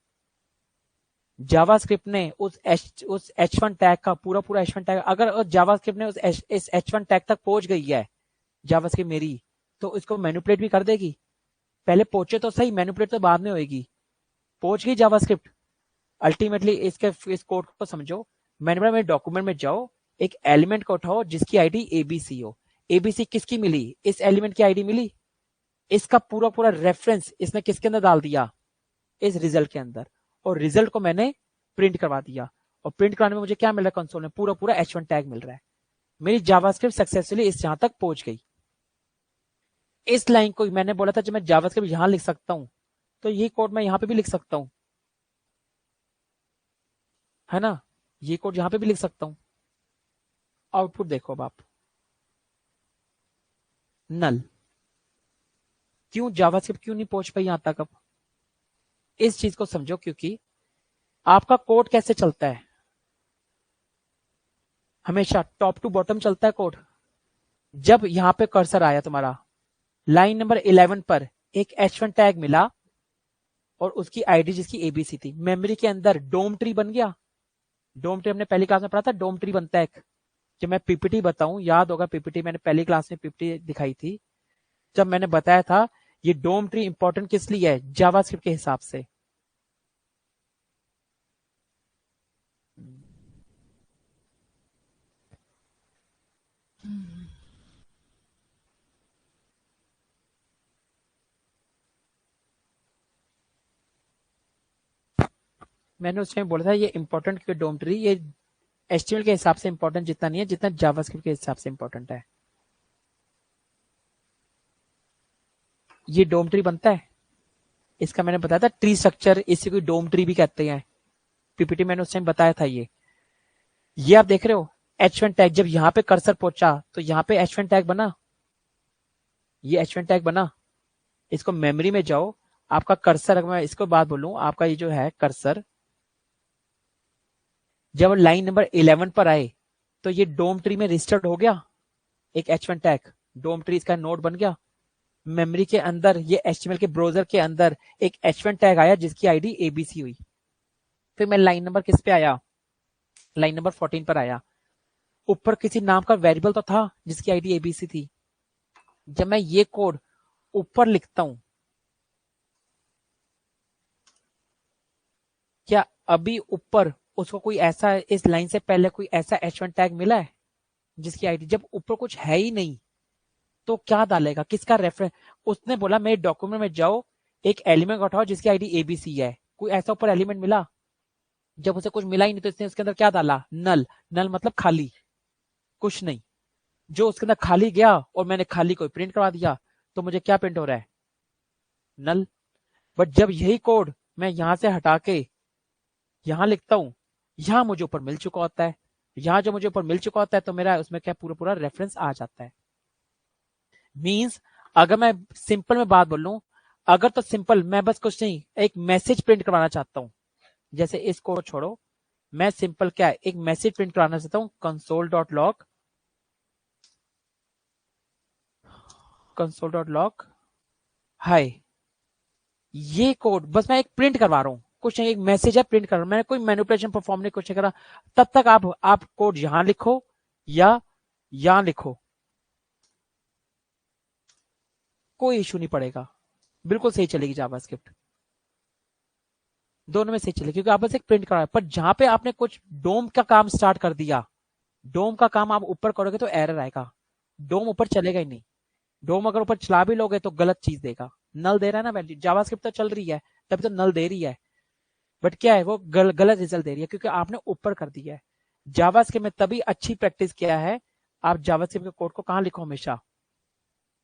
जावास्क्रिप्ट ने उस H1 टैग का पूरा पूरा H1 टैग, अगर जावास्क्रिप्ट ने इस H1 टैग तक पहुंच गई है जावास्क्रिप्ट मेरी, तो इसको मैनिपुलेट भी कर देगी। पहले पहुंचे तो सही, मैनिपुलेट तो बाद में होगी। पहुंच गई जावास्क्रिप्ट अल्टीमेटली। इस कोड को समझो, मैंने मेरे डॉक्यूमेंट में जाओ, एक एलिमेंट को उठाओ जिसकी आईडी ABC हो। ABC किसकी मिली, इस एलिमेंट की आईडी मिली, इसका पूरा पूरा रेफरेंस इसने किसके अंदर डाल दिया, इस रिजल्ट के अंदर, और रिजल्ट को मैंने प्रिंट करवा दिया। और प्रिंट कराने में मुझे क्या मिल रहा है, कंसोल में पूरा पूरा H1 टैग मिल रहा है। मेरी जावास्क्रिप्ट सक्सेसफुली इस यहां तक पहुंच गई। इस लाइन को मैंने बोला था जब मैं जावास्क्रिप्ट यहां लिख सकता हूं, तो ये कोड मैं यहां पे भी लिख सकता हूं, है ना, ये कोड यहां पे भी लिख सकता हूं। आउटपुट देखो अब आप, नल। क्यों जावास्क्रिप्ट क्यों नहीं पहुंच पाई यहां तक, अब इस चीज को समझो, क्योंकि आपका कोड कैसे चलता है, हमेशा टॉप टू बॉटम चलता है कोड। जब यहां पे कर्सर आया तुम्हारा लाइन नंबर 11 पर, एक H1 टैग मिला और उसकी आईडी जिसकी ABC थी, मेमोरी के अंदर डोम ट्री बन गया। डोम ट्री हमने पहली क्लास में पढ़ा था, डोम ट्री बनता है एक, जब मैं पीपीटी बताऊं, याद होगा पीपीटी, मैंने पहली क्लास में पीपीटी दिखाई थी, जब मैंने बताया था ये डोम ट्री इंपॉर्टेंट किस लिए है, जावास्क्रिप्ट के हिसाब से। मैंने उस टाइम बोला था ये इंपॉर्टेंट क्यों डोम ट्री, ये HTML के हिसाब से इंपॉर्टेंट जितना नहीं है जितना जावास्क्रिप्ट के हिसाब से इंपॉर्टेंट है। ये डोम ट्री बनता है, इसका मैंने बताया था ट्री स्ट्रक्चर, इसी को डोम ट्री भी कहते हैं, पीपीटी मैंने उस टाइम बताया था। ये आप देख रहे हो H1 टैग, जब यहां पे कर्सर पहुंचा तो यहां पे H1 टैग बना, ये H1 टैग बना। इसको मेमोरी में जाओ, आपका कर्सर, अगर मैं इसको बात बोलूं, आपका ये जो है कर्सर जब लाइन नंबर 11 पर आए तो ये डोम ट्री में रजिस्टर्ड हो गया, एक H1 टैग डोम ट्री इसका नोड बन गया। मेमोरी के अंदर ये HTML के ब्राउजर के अंदर एक H1 टैग आया जिसकी आईडी ABC हुई। फिर मैं लाइन नंबर किस पे आया, लाइन नंबर 14 पर आया, ऊपर किसी नाम का वेरिएबल तो था जिसकी आईडी ABC थी। जब मैं ये कोड ऊपर लिखता हूं, क्या अभी ऊपर उसको कोई ऐसा, इस लाइन से पहले कोई ऐसा H1 टैग मिला है जिसकी आईडी, जब ऊपर कुछ है ही नहीं तो क्या डालेगा, किसका रेफरेंस। उसने बोला मेरे डॉक्यूमेंट में जाओ, एक एलिमेंट उठाओ जिसकी आईडी ABC है, कोई ऐसा ऊपर एलिमेंट मिला, जब उसे कुछ मिला ही नहीं तो इसने उसके अंदर क्या डाला, नल। नल मतलब खाली, कुछ नहीं। जो उसके अंदर खाली गया और मैंने खाली को प्रिंट करवा दिया, तो मुझे क्या प्रिंट हो रहा है, नल। बट जब यही कोड मैं यहां से हटा के यहां लिखता हूं, यहां मुझे ऊपर मिल चुका होता है, यहां जो मुझे ऊपर मिल चुका होता है तो मेरा उसमें क्या पूरा पूरा रेफरेंस आ जाता है। मींस अगर मैं सिंपल में बात बोलूं, अगर तो सिंपल मैं बस कुछ नहीं, एक मैसेज प्रिंट करवाना चाहता हूं, जैसे इसको छोड़ो, मैं सिंपल क्या एक मैसेज प्रिंट कराना चाहता हूं, console.log, console.log हाय, ये कोड बस मैं एक प्रिंट करवा रहा हूं, कुछ नहीं, एक मैसेज है प्रिंट कर रहा हूं, मैंने कोई मैनिपुलेशन परफॉर्म नहीं, कुछ नहीं करा। तब तक आप कोड यहां लिखो या यहां लिखो, कोई इशू नहीं पड़ेगा, बिल्कुल सही चलेगी जावास्क्रिप्ट, दोनों में सही चलेगी, क्योंकि आप बस एक प्रिंट करा। पर जहां पे आपने कुछ डोम का काम स्टार्ट कर दिया, डोम का काम आप ऊपर करोगे तो एरर आएगा, डोम ऊपर चलेगा ही नहीं, डोम अगर ऊपर चला भी लोगे तो गलत चीज देगा। नल दे रहा है ना वैल्यू, जावास्क्रिप्ट तो चल रही है तभी तो नल दे रही है, बट क्या है वो गलत रिजल्ट दे रही है क्योंकि आपने ऊपर कर दिया है। जावास्क्रिप्ट में तभी अच्छी प्रैक्टिस किया है, आप जावास्क्रिप्ट के कोड को कहां लिखो, हमेशा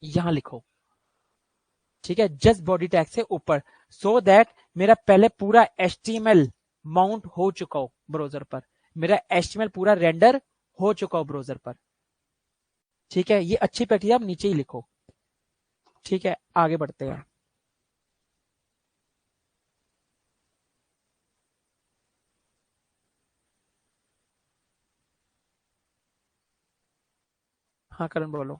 यहां लिखो, ठीक है, जस्ट बॉडी टैग से ऊपर, सो दैट मेरा पहले पूरा HTML माउंट हो चुका हो ब्राउजर पर, मेरा HTML पूरा रेंडर हो चुका हो ब्राउजर पर, ठीक है। ये अच्छी प्रैक्टिस आप नीचे ही लिखो, ठीक है। आगे बढ़ते हैं। हाँ करण बोलो।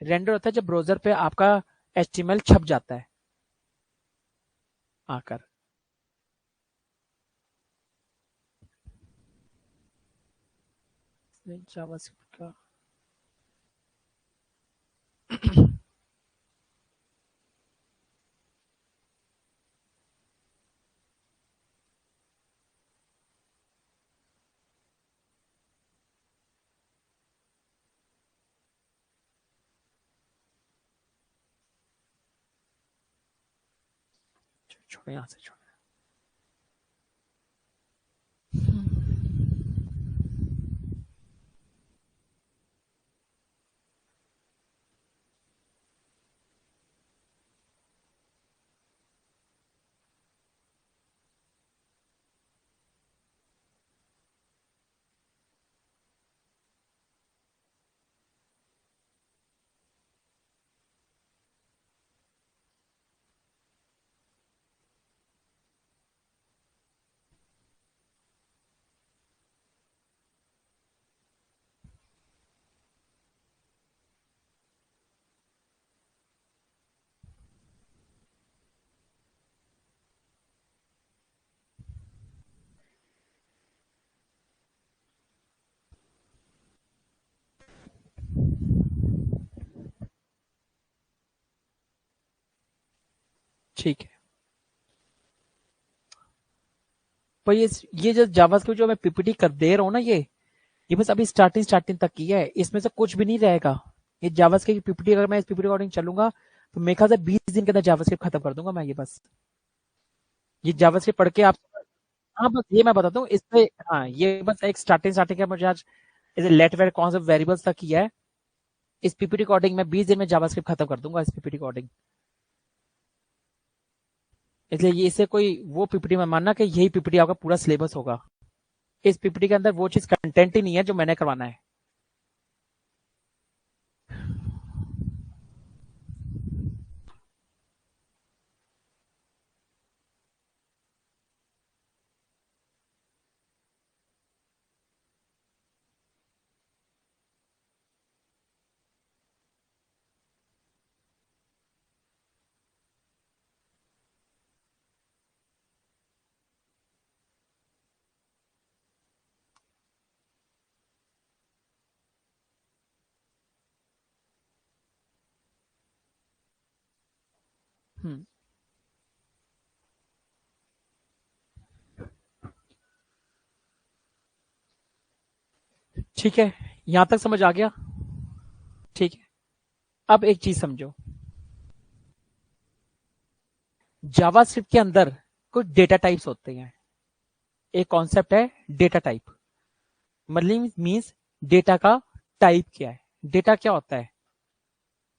रेंडर होता है जब ब्राउजर पे आपका HTML छप जाता है आकर। जावास्क्रिप्ट का छोड़ो, यहां से छोड़ो। ठीक है, पर ये जो जावास्क्रिप्ट जो मैं पीपीटी कर दे रहा हूँ ना, ये बस अभी स्टार्टिंग स्टार्टिंग तक की है, इसमें से कुछ भी नहीं रहेगा। ये जावास्क्रिप्ट की पीपीटी, अगर मैं इस पीपीटी अकॉर्डिंग चलूंगा तो मेरे ख्याल से 20 दिन के अंदर जावास्क्रिप्ट खत्म कर दूंगा मैं, ये बस ये जावास्क्रिप्ट पढ़ के आप। हाँ बस ये मैं बताता हूँ इससे। हाँ ये बस एक स्टार्टिंग स्टार्टिंग का मुझे आज इसे लेट वेट कौन सा वेरिएबल्स तक किया है। इस पीपीटी कोडिंग में 20 दिन में जावास्क्रिप्ट खत्म कर दूंगा, इस पीपीटी कोडिंग। इसलिए ये इससे कोई वो पीपीटी में मानना कि यही पीपीटी आपका पूरा सिलेबस होगा। इस पीपीटी के अंदर वो चीज कंटेंट ही नहीं है जो मैंने करवाना है। हम्म, ठीक है, यहां तक समझ आ गया। ठीक है, अब एक चीज समझो, जावास्क्रिप्ट के अंदर कुछ डेटा टाइप्स होते हैं। एक कॉन्सेप्ट है डेटा टाइप, मतलब मीन्स डेटा का टाइप क्या है। डेटा क्या होता है,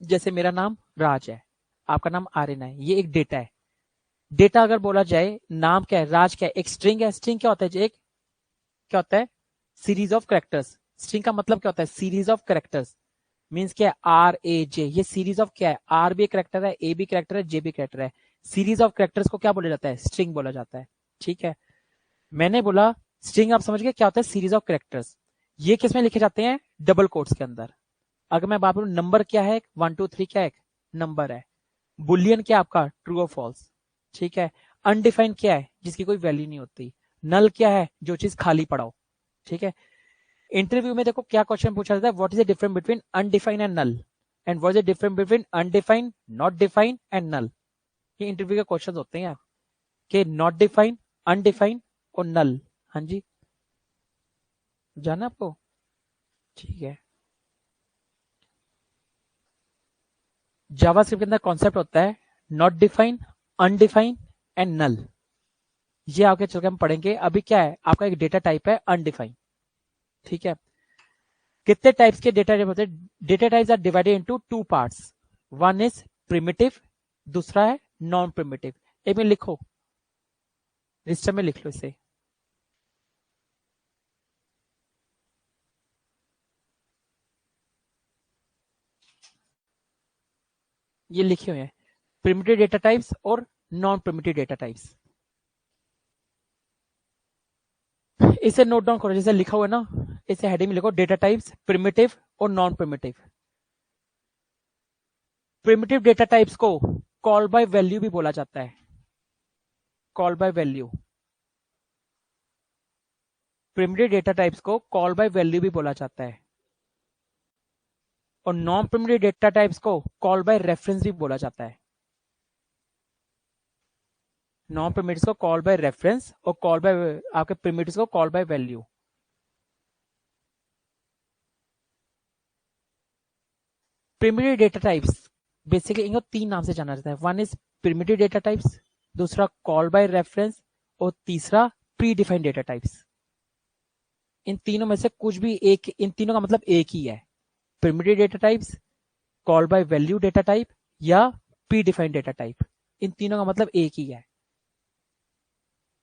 जैसे मेरा नाम राज है, आपका नाम आर्यन है, ये एक डेटा है। डेटा अगर बोला जाए, नाम क्या है, राज क्या है, एक स्ट्रिंग है। स्ट्रिंग क्या होता है, एक क्या होता है, सीरीज ऑफ करेक्टर्स। स्ट्रिंग का मतलब क्या होता है, सीरीज ऑफ करेक्टर्स। मीन्स क्या है, RAJ, ये सीरीज ऑफ क्या है, आर भी करेक्टर है, ए भी करेक्टर है, जे भी करेक्टर है। सीरीज ऑफ करेक्टर्स को क्या बोला जाता है, स्ट्रिंग बोला जाता है। ठीक है, मैंने बोला स्ट्रिंग, आप समझ गए क्या होता है, सीरीज ऑफ करेक्टर्स। ये किस में लिखे जाते हैं, डबल कोट्स के अंदर। अगर मैं बात करूं, नंबर क्या है, 1 2 3 क्या है, नंबर है। बुलियन क्या आपका, ट्रू और फॉल्स। ठीक है, अनडिफाइंड क्या है, जिसकी कोई वैल्यू नहीं होती। नल क्या है, जो चीज खाली पड़ा हो। ठीक है, इंटरव्यू में देखो क्या क्वेश्चन पूछा जाता है, what is the difference between undefined and null, and what is the difference between undefined, not defined and null. ये इंटरव्यू के क्वेश्चन होते हैं कि नॉट डिफाइंड, अनडिफाइंड और नल। हाँ जी, जाना आपको। ठीक है, जावास्क्रिप्ट के अंदर कॉन्सेप्ट होता है not define, undefine and null. ये आगे चल के हम पढ़ेंगे। अभी क्या है, आपका एक डेटा टाइप है अनडिफाइन, ठीक है। कितने टाइप्स के डेटा टाइप होते हैं? Data types are divided into two parts. One is primitive, दूसरा है नॉन प्रिमिटिव। एक में लिखो, रजिस्टर में लिख लो इसे। ये लिखे हुए हैं प्रिमिटिव डेटा टाइप्स और नॉन प्रिमिटिव डेटा टाइप्स। इसे नोट डाउन करो, जैसे लिखा हुआ है ना, इसे हेडिंग में लिखो डेटा टाइप्स प्रिमिटिव और non primitive. Primitive data types को कॉल बाय वैल्यू भी बोला जाता है, call by value. Primitive data types को कॉल बाय वैल्यू भी बोला जाता है, और नॉन प्रिमिटिव डेटा टाइप्स को कॉल बाय रेफरेंस भी बोला जाता है। नॉन प्रिमिटिव्स को कॉल बाय रेफरेंस और कॉल बाय आपके प्रिमिटिव्स को call by value. Primitive data types basically इनको तीन नाम से जाना जाता है। One is primitive data types, दूसरा कॉल बाय रेफरेंस और तीसरा प्री डिफाइंड डेटा टाइप्स। इन तीनों में से कुछ भी एक, इन तीनों का मतलब एक ही है, primitive data types, call by value data type या प्री डिफाइंड डेटा टाइप। इन तीनों का मतलब एक ही है,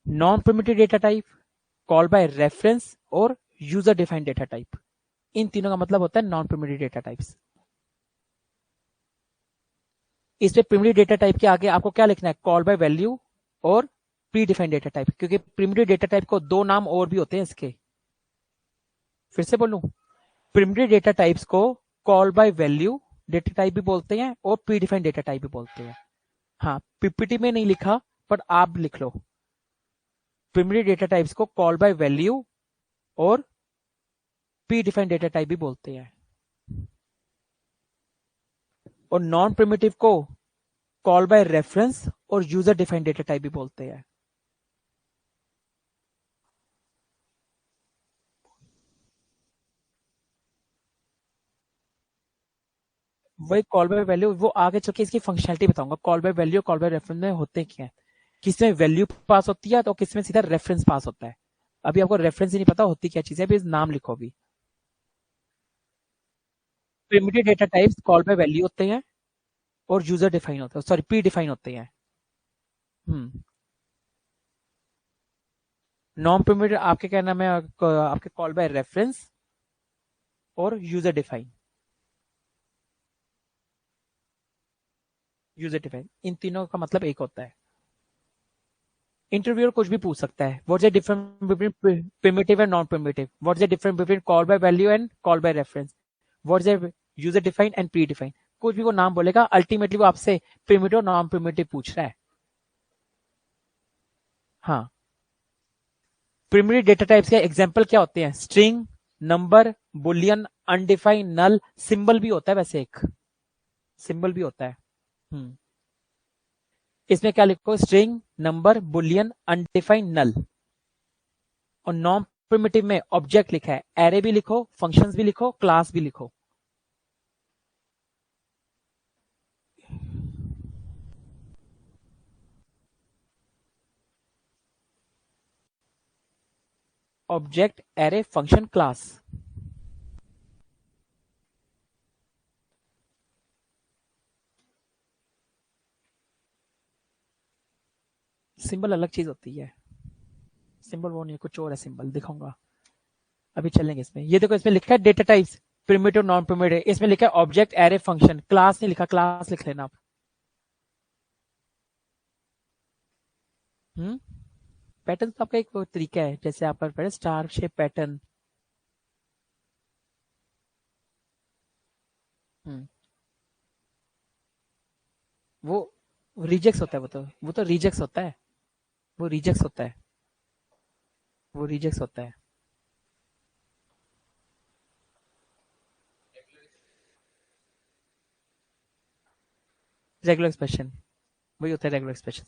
non primitive data type, call by reference और यूजर डिफाइंड डेटा टाइप। इन तीनों का मतलब होता है नॉन प्रिमिटिव डेटा टाइप्स। इसमें प्रिमिटिव डेटा टाइप के आगे आपको क्या लिखना है, कॉल बाय वैल्यू और प्री डिफाइंड डेटा टाइप, क्योंकि प्रिमिटिव डेटा टाइप को दो नाम और भी होते हैं इसके। फिर से बोलूं, प्रिमिटिव डेटा टाइप्स को call by value data type भी बोलते हैं और प्री डिफाइंड डेटा टाइप भी बोलते हैं। हाँ, पीपीटी में नहीं लिखा, बट आप लिख लो, प्रिमिटिव डेटा टाइप्स को कॉल बाय वैल्यू और प्री डिफाइंड डेटा टाइप भी बोलते हैं, और नॉन प्रिमिटिव को कॉल बाय रेफरेंस और यूजर डिफाइंड डेटा टाइप भी बोलते हैं। वही कॉल बाय वैल्यू, वो आगे चल के इसकी फंक्शनलिटी बताऊंगा। Call by value, call by reference में होते क्या है, किसमें वैल्यू पास होती है तो किसमें सीधा रेफरेंस पास होता है। अभी आपको रेफरेंस ही नहीं पता होती क्या चीज है, अभी नाम लिखो। अभी primitive data types call by value होते हैं और यूजर डिफाइन होते हैं, सॉरी प्री डिफाइन होते हैं। नॉन प्रिमिटिव आपके क्या नाम है, आपके कॉल बाय रेफरेंस और यूजर डिफाइन। यूजर डिफाइन, इन तीनों का मतलब एक होता है। इंटरव्यूअर कुछ भी पूछ सकता है, what's the difference between primitive and non primitive, what's the difference between call by value and call by reference, what's the user define and pre define. कुछ भी वो नाम बोलेगा, अल्टीमेटली वो आपसे प्रिमिटिव और नॉन प्रिमिटिव पूछ रहा है। हाँ, प्रिमिटिव डेटा टाइप्स के एग्जांपल क्या होते हैं, स्ट्रिंग, नंबर, बुलियन, अनडिफाइंड, नल, सिंबल भी होता है, वैसे एक सिंबल भी होता है। इसमें क्या लिखो, स्ट्रिंग, नंबर, बुलियन, अनडिफाइंड, नल। और नॉन प्रिमिटिव में ऑब्जेक्ट लिखा है, एरे भी लिखो, फंक्शंस भी लिखो, क्लास भी लिखो। Object, array, function, class. Symbol अलग चीज होती है, सिंबल वो नहीं, कुछ और है सिंबल, दिखाऊंगा अभी, चलेंगे इसमें। ये देखो, इसमें लिखा है data types primitive non primitive, इसमें लिखा है ऑब्जेक्ट, एरे, फंक्शन, क्लास नहीं लिखा, क्लास लिख लेना आप। पैटर्न तो आपका एक वो तरीका है, जैसे आपका स्टार शेप पैटर्न। वो रिजेक्स होता है, वो तो रिजेक्स होता है, वो रिजेक्स होता है, वो रिजेक्स होता है। रेगुलर एक्सप्रेशन, वही होता है रेगुलर एक्सप्रेशन।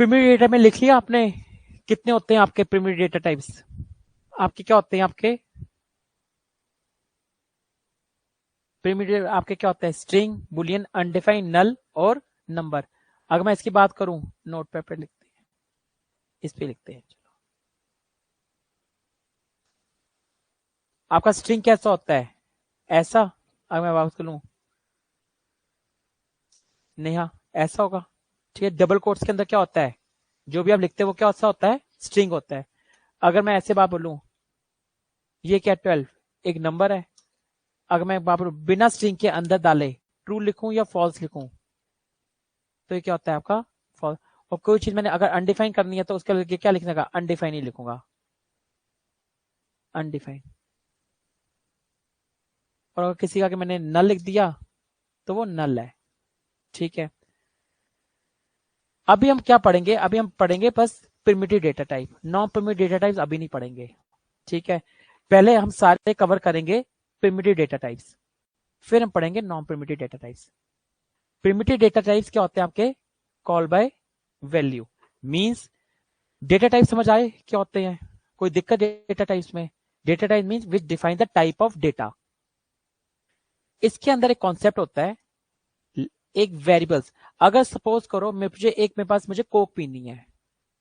प्रिमिटिव डेटा में लिख लिया आपने कितने होते हैं आपके प्रिमिटिव डेटा टाइप्स? आपके क्या होते हैं? आपके प्रिमिटिव आपके क्या होता है? स्ट्रिंग, बुलियन, अनडिफाइंड, नल और नंबर। अगर मैं इसकी बात करूं, नोट पेपर लिखते हैं, इस पे लिखते हैं। चलो, आपका स्ट्रिंग कैसा होता है? ऐसा। अगर मैं बात करूं नेहा, ऐसा होगा। ठीक है, डबल कोट्स के अंदर क्या होता है? जो भी आप लिखते हैं वो क्या सा होता है? स्ट्रिंग होता है। अगर मैं ऐसे बात बोलूं, ये क्या 12 एक नंबर है। अगर मैं बात बोलूं बिना स्ट्रिंग के अंदर डाले ट्रू लिखूं या फॉल्स लिखूं, तो ये क्या होता है आपका? फॉल्स। और कोई चीज मैंने अगर अनडिफाइन करनी है तो उसके लिए क्या लिखने का? अनडिफाइन ही लिखूंगा, अनडिफाइन। और अगर किसी का कि मैंने नल लिख दिया तो वो नल है। ठीक है, अभी हम क्या पढ़ेंगे? अभी हम पढ़ेंगे बस primitive data type, non primitive data types अभी नहीं पढ़ेंगे। ठीक है, पहले हम सारे कवर करेंगे प्रिमिटिव डेटा टाइप्स, फिर हम पढ़ेंगे non primitive data types. Primitive data types क्या होते हैं आपके? Call by value, means data type समझ आए क्या होते हैं? कोई दिक्कत डेटा टाइप्स में? Data type means which define the type of data. इसके अंदर एक कॉन्सेप्ट होता है, एक वेरिएबल्स। अगर सपोज करो मेरे पास मुझे कोक पीनी है,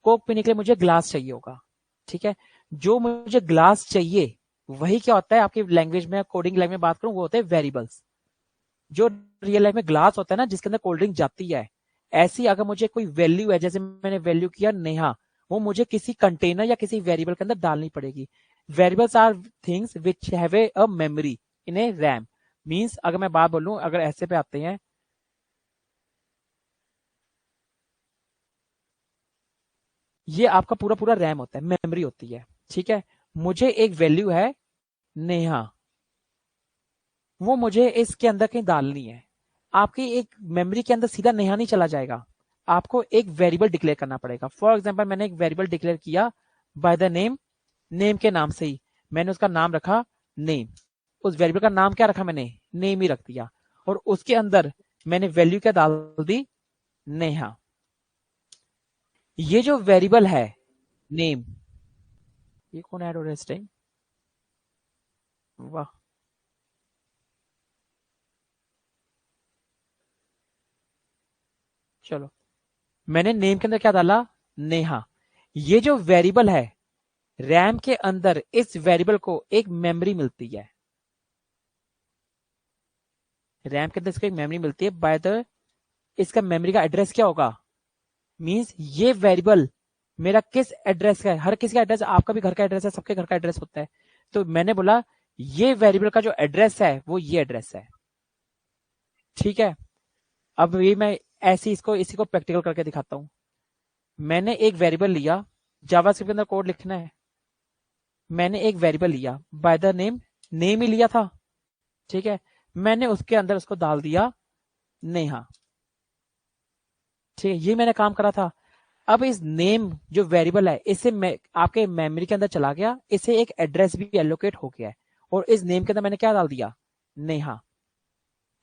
कोक पीने के लिए मुझे ग्लास चाहिए होगा। ठीक है, जो मुझे ग्लास चाहिए वही क्या होता है आपकी लैंग्वेज में, कोडिंग लैंग्वेज में बात करूं, वो होते हैं वेरिएबल्स। जो रियल लाइफ में ग्लास होता है ना जिसके अंदर कोल्ड ड्रिंक जाती है, ऐसी अगर मुझे कोई वैल्यू है, जैसे मैंने वैल्यू किया नेहा, वो मुझे किसी कंटेनर या किसी वेरिएबल के अंदर डालनी पड़ेगी। Variables are things which have a memory in a RAM. Means अगर मैं बात बोलूं, अगर ऐसे पे आते हैं, ये आपका पूरा पूरा रैम होता है, मेमोरी होती है। ठीक है, मुझे एक वैल्यू है नेहा, वो मुझे इसके अंदर कहीं डालनी है। आपकी एक मेमोरी के अंदर सीधा नेहा नहीं चला जाएगा, आपको एक वेरिएबल डिक्लेयर करना पड़ेगा। फॉर एग्जांपल मैंने एक वेरिएबल डिक्लेयर किया बाय द नेम, नेम के नाम से ही मैंने उसका नाम रखा नेम। उस वेरिएबल का नाम क्या रखा मैंने? नेम ही रख दिया। और उसके अंदर मैंने वैल्यू क्या डाल दी? नेहा। ये जो वेरिएबल है नेम, ये कौन ऐड हो रहा है इस टाइम? वाह, चलो, मैंने नेम के अंदर क्या डाला? नेहा। ये जो वेरिएबल है रैम के अंदर, इस वेरिएबल को एक मेमोरी मिलती है। रैम के अंदर इसको एक मेमोरी मिलती है बाय द, इसका मेमोरी का एड्रेस क्या होगा? मींस ये वेरिएबल मेरा किस एड्रेस का है? हर किसी का एड्रेस, आपका भी घर का एड्रेस है, सबके घर का एड्रेस होता है। तो मैंने बोला ये वेरिएबल का जो एड्रेस है वो ये एड्रेस है। ठीक है, अब ये मैं ऐसी इसको इसी को प्रैक्टिकल करके दिखाता हूं। मैंने एक वेरिएबल लिया, जावास्क्रिप्ट के अंदर कोड लिखना है। मैंने एक वेरिएबल लिया बाय द नेम, नेम ही लिया था। ठीक है, मैंने उसके अंदर उसको डाल दिया नेहा। ठीक है, ये मैंने काम करा था। अब इस नेम जो वेरिएबल है, इसे आपके मेमोरी के अंदर चला गया, इसे एक एड्रेस भी एलोकेट हो गया है, और इस नेम के अंदर मैंने क्या डाल दिया? नेहा।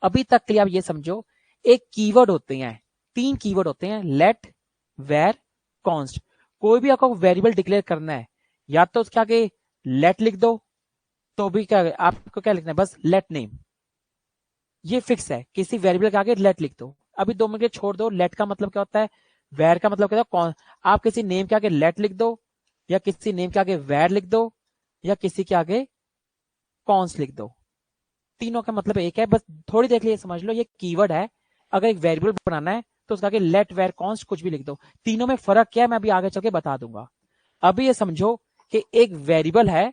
अभी तक के लिए आप ये समझो, एक कीवर्ड होते हैं, 3 कीवर्ड होते हैं, लेट, वेर, कॉन्स्ट। कोई भी आपको वेरिएबल डिक्लेयर करना है, या तो उसके आगे लेट लिख दो, तो भी क्या आपको क्या लिखना है? बस लेट नेम, ये फिक्स है। किसी वेरिएबल के आगे लेट लिख दो। अभी 2 मिनट छोड़ दो, लेट का मतलब क्या होता है, वेर का मतलब क्या होता है, कौन। आप किसी नेम के आगे लेट लिख दो, या किसी नेम के आगे वेर लिख दो, या किसी के आगे कॉन्स लिख दो, तीनों का मतलब एक है। बस थोड़ी देर के लिए समझ लो, ये कीवर्ड है। अगर एक वेरिएबल बनाना है तो उसका आगे लेट, वेर, कॉन्स्ट कुछ भी लिख दो। तीनों में फर्क क्या है मैं अभी आगे चल के बता दूंगा। अभी ये समझो कि एक वेरिएबल है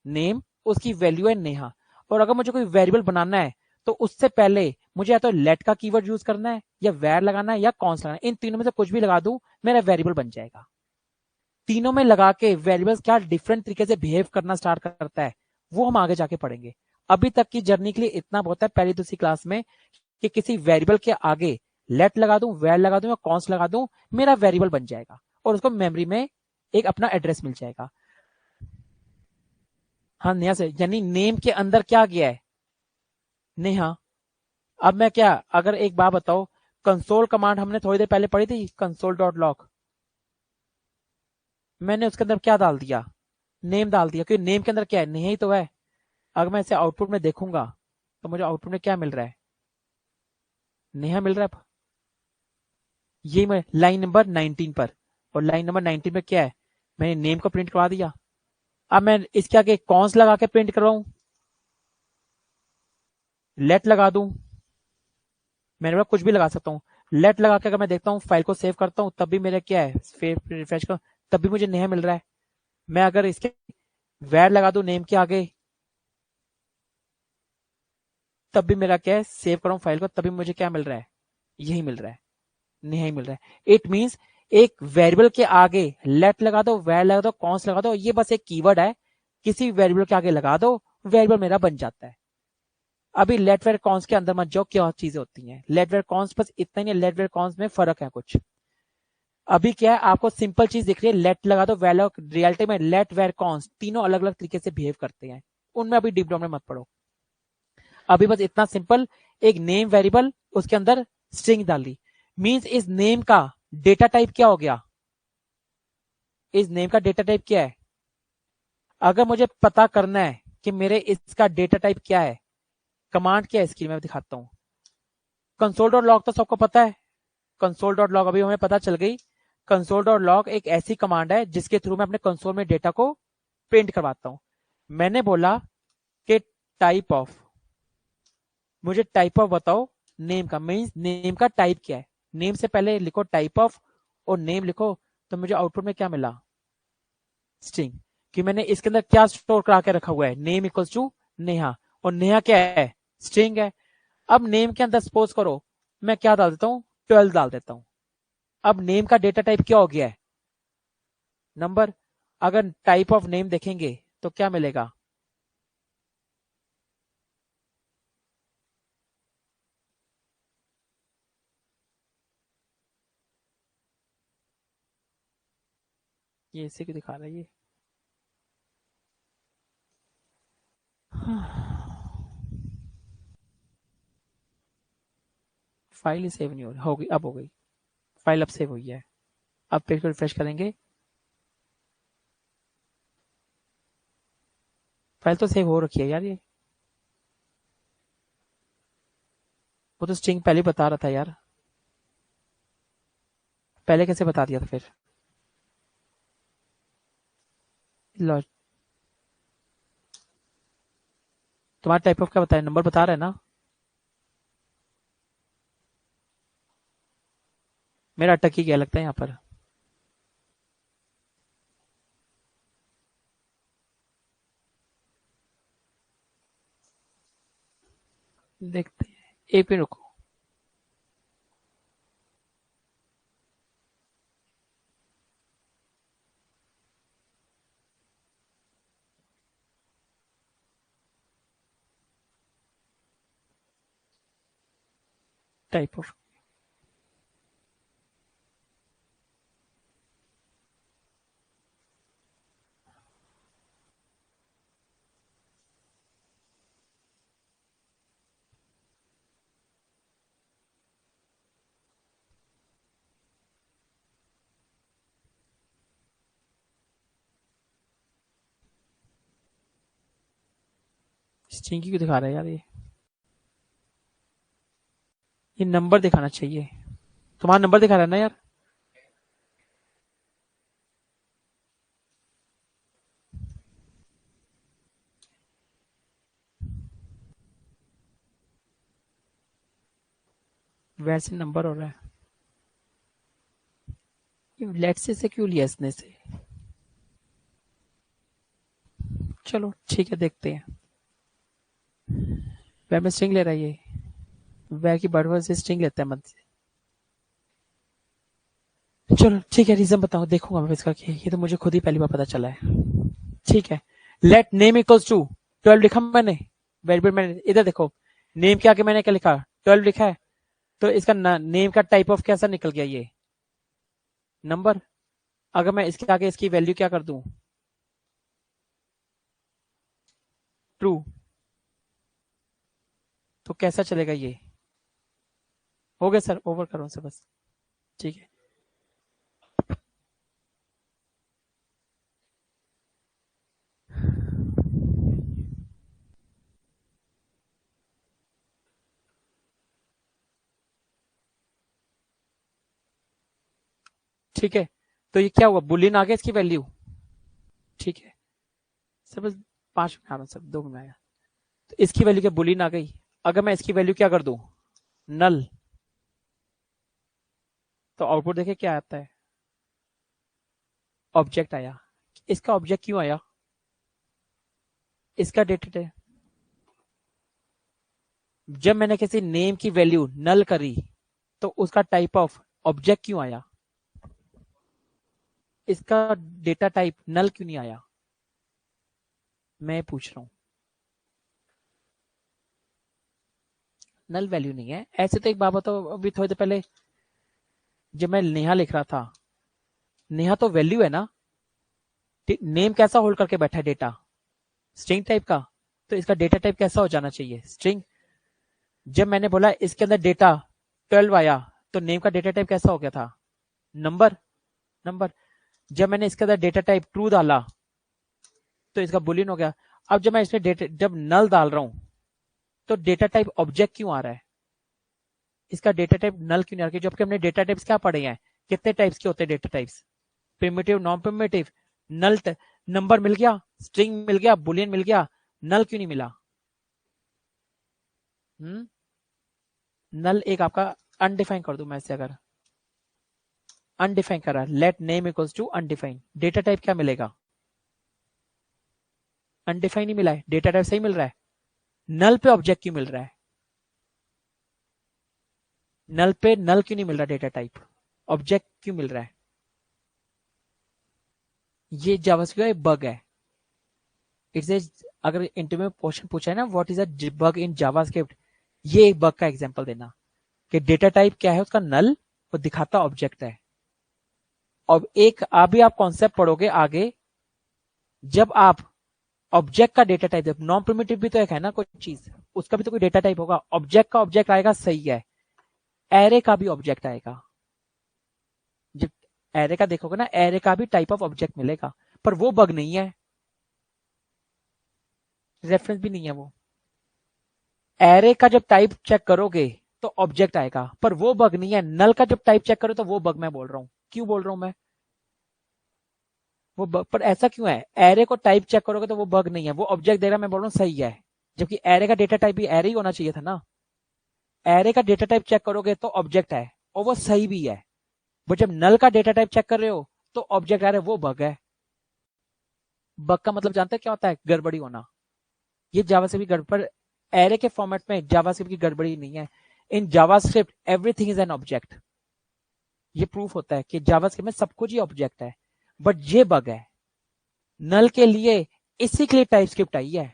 नेम, उसकी वैल्यू है नेहा, और अगर मुझे कोई वेरिएबल बनाना है तो उससे पहले मुझे या तो लेट का कीवर्ड यूज करना है, या वेर लगाना है, या कॉन्स्ट लगाना है। इन तीनों में से कुछ भी लगा दूं, मेरा वेरिएबल बन जाएगा। तीनों में लगा के वेरिएबल्स क्या डिफरेंट तरीके से बिहेव करना स्टार्ट करता है, वो हम आगे जाके पढ़ेंगे। अभी तक की जर्नी के लिए इतना बहुत है पहली दूसरी क्लास में, कि किसी वेरिएबल के आगे लेट लगा दूं, वेर लगा दूं, या कॉन्स्ट लगा दूं, मेरा वेरिएबल बन जाएगा, और उसको मेमोरी में एक अपना एड्रेस मिल जाएगा। हाँ, नेहा से यानी नेम के अंदर क्या गया है? नेहा। अब मैं क्या, अगर एक बात बताओ, कंसोल कमांड हमने थोड़ी देर पहले पढ़ी थी, कंसोल डॉट लॉग। मैंने उसके अंदर क्या डाल दिया, नेम डाल दिया, क्योंकि नेम के अंदर क्या है, नेहा ही तो है। अगर मैं इसे आउटपुट में देखूंगा तो मुझे आउटपुट में क्या मिल रहा है, नेहा मिल रहा है। ये मैं लाइन नंबर 19 पर, और लाइन नंबर 19 पे क्या है, मैंने नेम को प्रिंट करवा दिया। अब मैं इसके आगे कॉन्स लगा के प्रिंट करवाऊं, लेट लगा दूं, मेरे पास कुछ भी लगा सकता हूँ। लेट लगा के अगर मैं देखता हूँ फाइल को सेव करता हूँ तब भी मेरा क्या है, रिफ्रेश करूँ तब भी मुझे नेहा मिल रहा है। मैं अगर इसके वैर लगा दूं नेम के आगे तब भी मेरा क्या है, सेव करूं फाइल को तब भी मुझे क्या मिल रहा है, यही मिल रहा है, नेहा ही मिल रहा है। इट मींस एक वेरिएबल के आगे लेट लगा दो, वैर लगा दो, कॉन्स लगा दो, ये बस एक कीवर्ड है, किसी वेरिएबल के आगे लगा दो, वेरिएबल मेरा बन जाता है। अभी लेट वेर कॉन्स के अंदर मत जाओ, क्या चीजें होती हैं लेट वेर कॉन्स, बस इतना ही नहीं, लेट वेर कॉन्स में फर्क है कुछ। अभी क्या है, आपको सिंपल चीज दिख रही है, लेट लगा दो, वैल, रियलिटी में लेट वेर कॉन्स तीनों अलग अलग तरीके से बिहेव करते हैं, उनमें अभी डीप डाउन में मत पड़ो। अभी बस इतना सिंपल, एक नेम वेरिएबल उसके अंदर स्ट्रिंग डाल दी, मींस इस नेम का डेटा टाइप क्या हो गया, इस नेम का डेटा टाइप क्या है। अगर मुझे पता करना है कि मेरे इसका डेटा टाइप क्या है, कमांड क्या है इसकी, मैं दिखाता हूं। कंसोल डॉट लॉग तो सबको पता है, कंसोल डॉट लॉग अभी हमें पता चल गई। कंसोल डॉट लॉग एक ऐसी कमांड है जिसके थ्रू मैं अपने कंसोल में डेटा को प्रिंट करवाता हूं। मैंने बोला कि टाइप ऑफ, मुझे टाइप ऑफ बताओ नेम का, मीन्स नेम का टाइप क्या है। नेम से पहले लिखो टाइप ऑफ और नेम लिखो, तो मुझे आउटपुट में क्या मिला, स्ट्रिंग। कि मैंने इसके अंदर क्या स्टोर करा के रखा हुआ है, नेम इक्वल्स टू नेहा, और नेहा क्या है, स्ट्रिंग है। अब नेम के अंदर सपोज करो मैं क्या डाल देता हूं, 12 डाल देता हूं। अब नेम का डेटा टाइप क्या हो गया है, नंबर। अगर टाइप ऑफ नेम देखेंगे तो क्या मिलेगा, ये इसे क्यों दिखा रहा है ये। फाइल ही सेव नहीं हो गई, अब हो गई फाइल, अब सेव हुई है। अब पेज को रिफ्रेश करेंगे, फाइल तो सेव हो रखी है यार ये, वो तो स्ट्रिंग पहले ही बता रहा था यार, पहले कैसे बता दिया था फिर। लो, तुम्हारा टाइप ऑफ क्या बताया, नंबर बता रहा है ना। मेरा अटक ही गया लगता है यहाँ पर। देखते हैं, एक मिनट रुको। टाइप ऑफ, स्ट्रिंग क्यों दिखा रहा है यार ये नंबर दिखाना चाहिए, तुम्हारा नंबर दिखा रहा है ना यार। वैसे नंबर हो रहा है, ये लेट से क्यों लिया इसने से। चलो ठीक है, देखते हैं। वह में स्ट्रिंग ले रहा है ये, वह की बर्ड से स्ट्रिंग लेता है मंथ से। चलो ठीक है, रीजन बताओ, देखूंगा मैं इसका क्या है, ये तो मुझे खुद ही पहली बार पता चला है। ठीक है, लेट नेम इक्वल्स टू 12 लिखा मैंने, वेरिएबल मैंने इधर देखो, नेम के आगे मैंने क्या लिखा, 12 लिखा है, तो इसका नेम का टाइप ऑफ कैसा निकल गया ये, नंबर। अगर मैं इसके आगे इसकी वैल्यू क्या कर दूं, ट्रू, तो कैसा चलेगा ये। हो गया सर, ओवर करो से बस। ठीक है। ठीक है, तो ये क्या हुआ, बुलियन आ गया इसकी वैल्यू। ठीक है सर, बस 5 मिनट आ रहा हूँ सर, 2 मिनट आया। तो इसकी वैल्यू क्या बुलियन आ गई। अगर मैं इसकी वैल्यू क्या कर दूं, नल, तो आउटपुट देखे क्या आता है, ऑब्जेक्ट आया। इसका ऑब्जेक्ट क्यों आया, इसका डेटा टाइप, जब मैंने किसी नेम की वैल्यू नल करी तो उसका टाइप ऑफ ऑब्जेक्ट क्यों आया, इसका डेटा टाइप नल क्यों नहीं आया, मैं पूछ रहा हूं। नल वैल्यू नहीं है। ऐसे तो एक बात बताओ, अभी थोड़ी देर पहले जब मैं नेहा लिख रहा था, नेहा तो वैल्यू है ना, नेम कैसा होल्ड करके बैठा है, डेटा स्ट्रिंग टाइप का, तो इसका डेटा टाइप कैसा हो जाना चाहिए, स्ट्रिंग। जब मैंने बोला इसके अंदर डेटा 12 आया, तो नेम का डेटा टाइप कैसा हो गया था, नंबर, नंबर। जब मैंने इसके अंदर डेटा टाइप ट्रू डाला तो इसका बुलियन हो गया। अब जब मैं इसमें डेटा, जब नल डाल रहा हूं तो डेटा टाइप ऑब्जेक्ट क्यों आ रहा है, इसका डेटा टाइप नल क्यों नहीं आ रहा है, जबकि हमने डेटा टाइप्स क्या पढ़े हैं, कितने टाइप्स के होते हैं data types, primitive, non primitive, null. Number मिल गया, स्ट्रिंग मिल गया, बुलियन मिल गया, नल क्यों नहीं मिला। नल एक आपका अनडिफाइन कर दूं मैं इसे, अगर अनडिफाइन करा, let name equals to undefine, data type क्या मिलेगा, अनडिफाइन ही मिला है, डेटा टाइप सही मिल रहा है। नल पे ऑब्जेक्ट क्यों मिल रहा है, नल पे नल क्यों नहीं मिल रहा डेटा टाइप, ऑब्जेक्ट क्यों मिल रहा है। ये जावास्क्रिप्ट का एक बग है। इट्स ए, अगर इंटरव्यू में क्वेश्चन पूछा है ना what is a bug in JavaScript, ये एक बग का एग्जांपल देना कि डेटा टाइप क्या है उसका नल, वो दिखाता ऑब्जेक्ट है। और एक अभी आप कॉन्सेप्ट पढ़ोगे आगे, जब आप ऑब्जेक्ट का डेटा टाइप, नॉन प्रिमिटिव भी तो एक है ना कोई चीज, उसका भी तो कोई डेटा टाइप होगा, ऑब्जेक्ट का ऑब्जेक्ट आएगा, सही है, एरे का भी ऑब्जेक्ट आएगा। जब एरे का देखोगे ना, एरे का भी टाइप ऑफ ऑब्जेक्ट मिलेगा, पर वो बग नहीं है, रेफरेंस भी नहीं है वो। एरे का जब टाइप चेक करोगे तो ऑब्जेक्ट आएगा, पर वो बग नहीं है। नल का जब टाइप चेक करो तो वो बग मैं बोल रहा हूं, क्यों बोल रहा हूं मैं, वो बग, पर ऐसा क्यों है, एरे को टाइप चेक करोगे तो वो बग नहीं है, वो ऑब्जेक्ट दे रहा, मैं बोल रहा हूं सही है, जबकि एरे का डेटा टाइप भी एरे ही होना चाहिए था ना। एरे का डेटा टाइप चेक करोगे तो ऑब्जेक्ट है और वो सही भी है, बट जब नल का डेटा टाइप चेक कर रहे हो तो ऑब्जेक्ट आ रहा है, वो बग है। बग का मतलब जानते हैं क्या होता है, गड़बड़ी होना। ये जावास्क्रिप्ट की गड़बड़, एरे के फॉर्मेट में जावास्क्रिप्ट की गड़बड़ी नहीं है। In JavaScript everything is an object, ये प्रूफ होता है कि जावास्क्रिप्ट में सब कुछ ही ऑब्जेक्ट है, बट ये बग है नल के लिए, इसी के लिए टाइपस्क्रिप्ट आई है।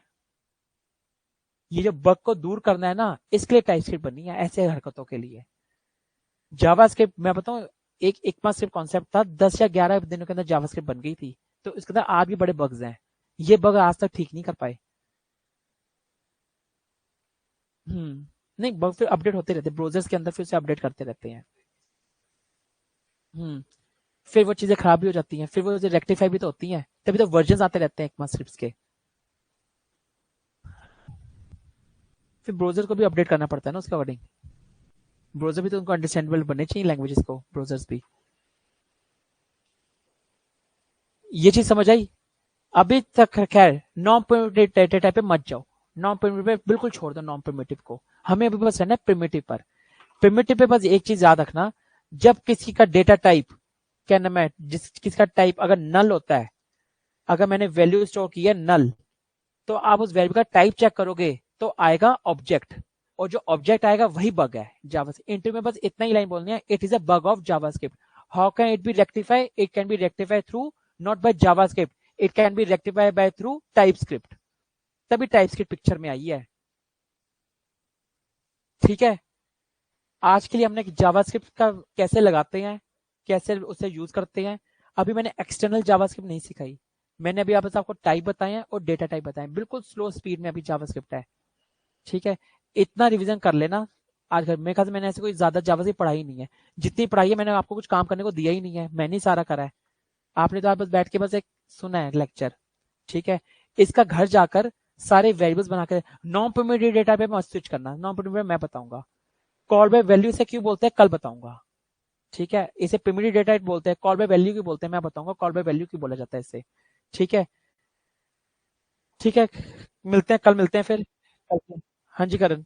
ये जो बग को दूर करना है ना, इसके लिए टाइपस्क्रिप्ट बनी है, ऐसे हरकतों के लिए। जावास्क्रिप्ट मैं बताऊं, एक ECMAScript कॉन्सेप्ट था, 10 या 11 दिनों के अंदर जावास्क्रिप्ट बन गई थी, तो इसके अंदर आज भी बड़े बग्स हैं, ये बग आज तक ठीक नहीं कर पाए। नहीं, बग फिर अपडेट होते रहते, ब्राउजर्स के अंदर फिर से अपडेट करते रहते हैं। फिर वो चीजें खराब भी हो जाती हैं, फिर वो रेक्टिफाई भी तो होती हैं, तभी तो वर्जन आते रहते हैं ECMAScripts के। फिर ब्राउजर को भी अपडेट करना पड़ता है ना उसका वर्डिंग, ब्राउजर भी तो उनको अंडरस्टैंडेबल बनने चाहिए लैंग्वेजेस को, ब्राउजर्स भी। ये चीज समझ आई। अभी तक खैर नॉन प्रिमिटिव डेटा टाइप पे मत जाओ, नॉन प्रिमिटिव पे बिल्कुल छोड़ दो, नॉन प्रिमिटिव को, हमें अभी बस रहना है प्रिमिटिव पर। प्रिमिटिव पे बस एक चीज याद रखना, जब किसी का डेटा टाइप, क्या नाम है, किसका टाइप अगर नल होता है, अगर मैंने वैल्यू स्टोर की है नल, तो आप उस वैल्यू का टाइप चेक करोगे तो आएगा ऑब्जेक्ट, और जो ऑब्जेक्ट आएगा वही बग है जावा। इंटरव्यू में बस इतना ही लाइन बोलनी है, it is a bug of JavaScript. How can it be rectify, it can be rectify through not by JavaScript, it can be rectify by through TypeScript. तभी टाइपस्क्रिप्ट पिक्चर में आई है, ठीक है। आज के लिए हमने जावास्क्रिप्ट का कैसे लगाते हैं, कैसे उसे यूज करते हैं, अभी मैंने एक्सटर्नल जावास्क्रिप्ट नहीं सिखाई, मैंने अभी आपको टाइप बताए हैं और डेटा टाइप बताए, बिल्कुल स्लो स्पीड में अभी जावास्क्रिप्ट है, ठीक है। इतना रिवीजन कर लेना आज घर, मेरे ख्याल से मैंने ऐसे कोई ज्यादा जावास्क्रिप्ट पढ़ाई नहीं है, जितनी पढ़ाई है मैंने आपको कुछ काम करने को दिया ही नहीं है, मैंने ही सारा करा है, आपने तो आप बस बैठ के बस एक सुना है लेक्चर, ठीक है। इसका घर जाकर सारे वेरिएबल्स बनाकर, नॉन प्रिमिटिव डेटा पे मत स्विच करना, नॉन प्रिमिटिव मैं बताऊंगा, कॉल बाय वैल्यू से क्यों बोलते हैं कल बताऊंगा, ठीक है, इसे प्रिमिटिव डेटा टाइप बोलते हैं, कॉल बाय वैल्यू की बोलते हैं, मैं बताऊंगा कॉल बाय वैल्यू की बोला जाता है इसे। ठीक है। ठीक है, मिलते हैं कल, मिलते हैं फिर। हाँ जी करण।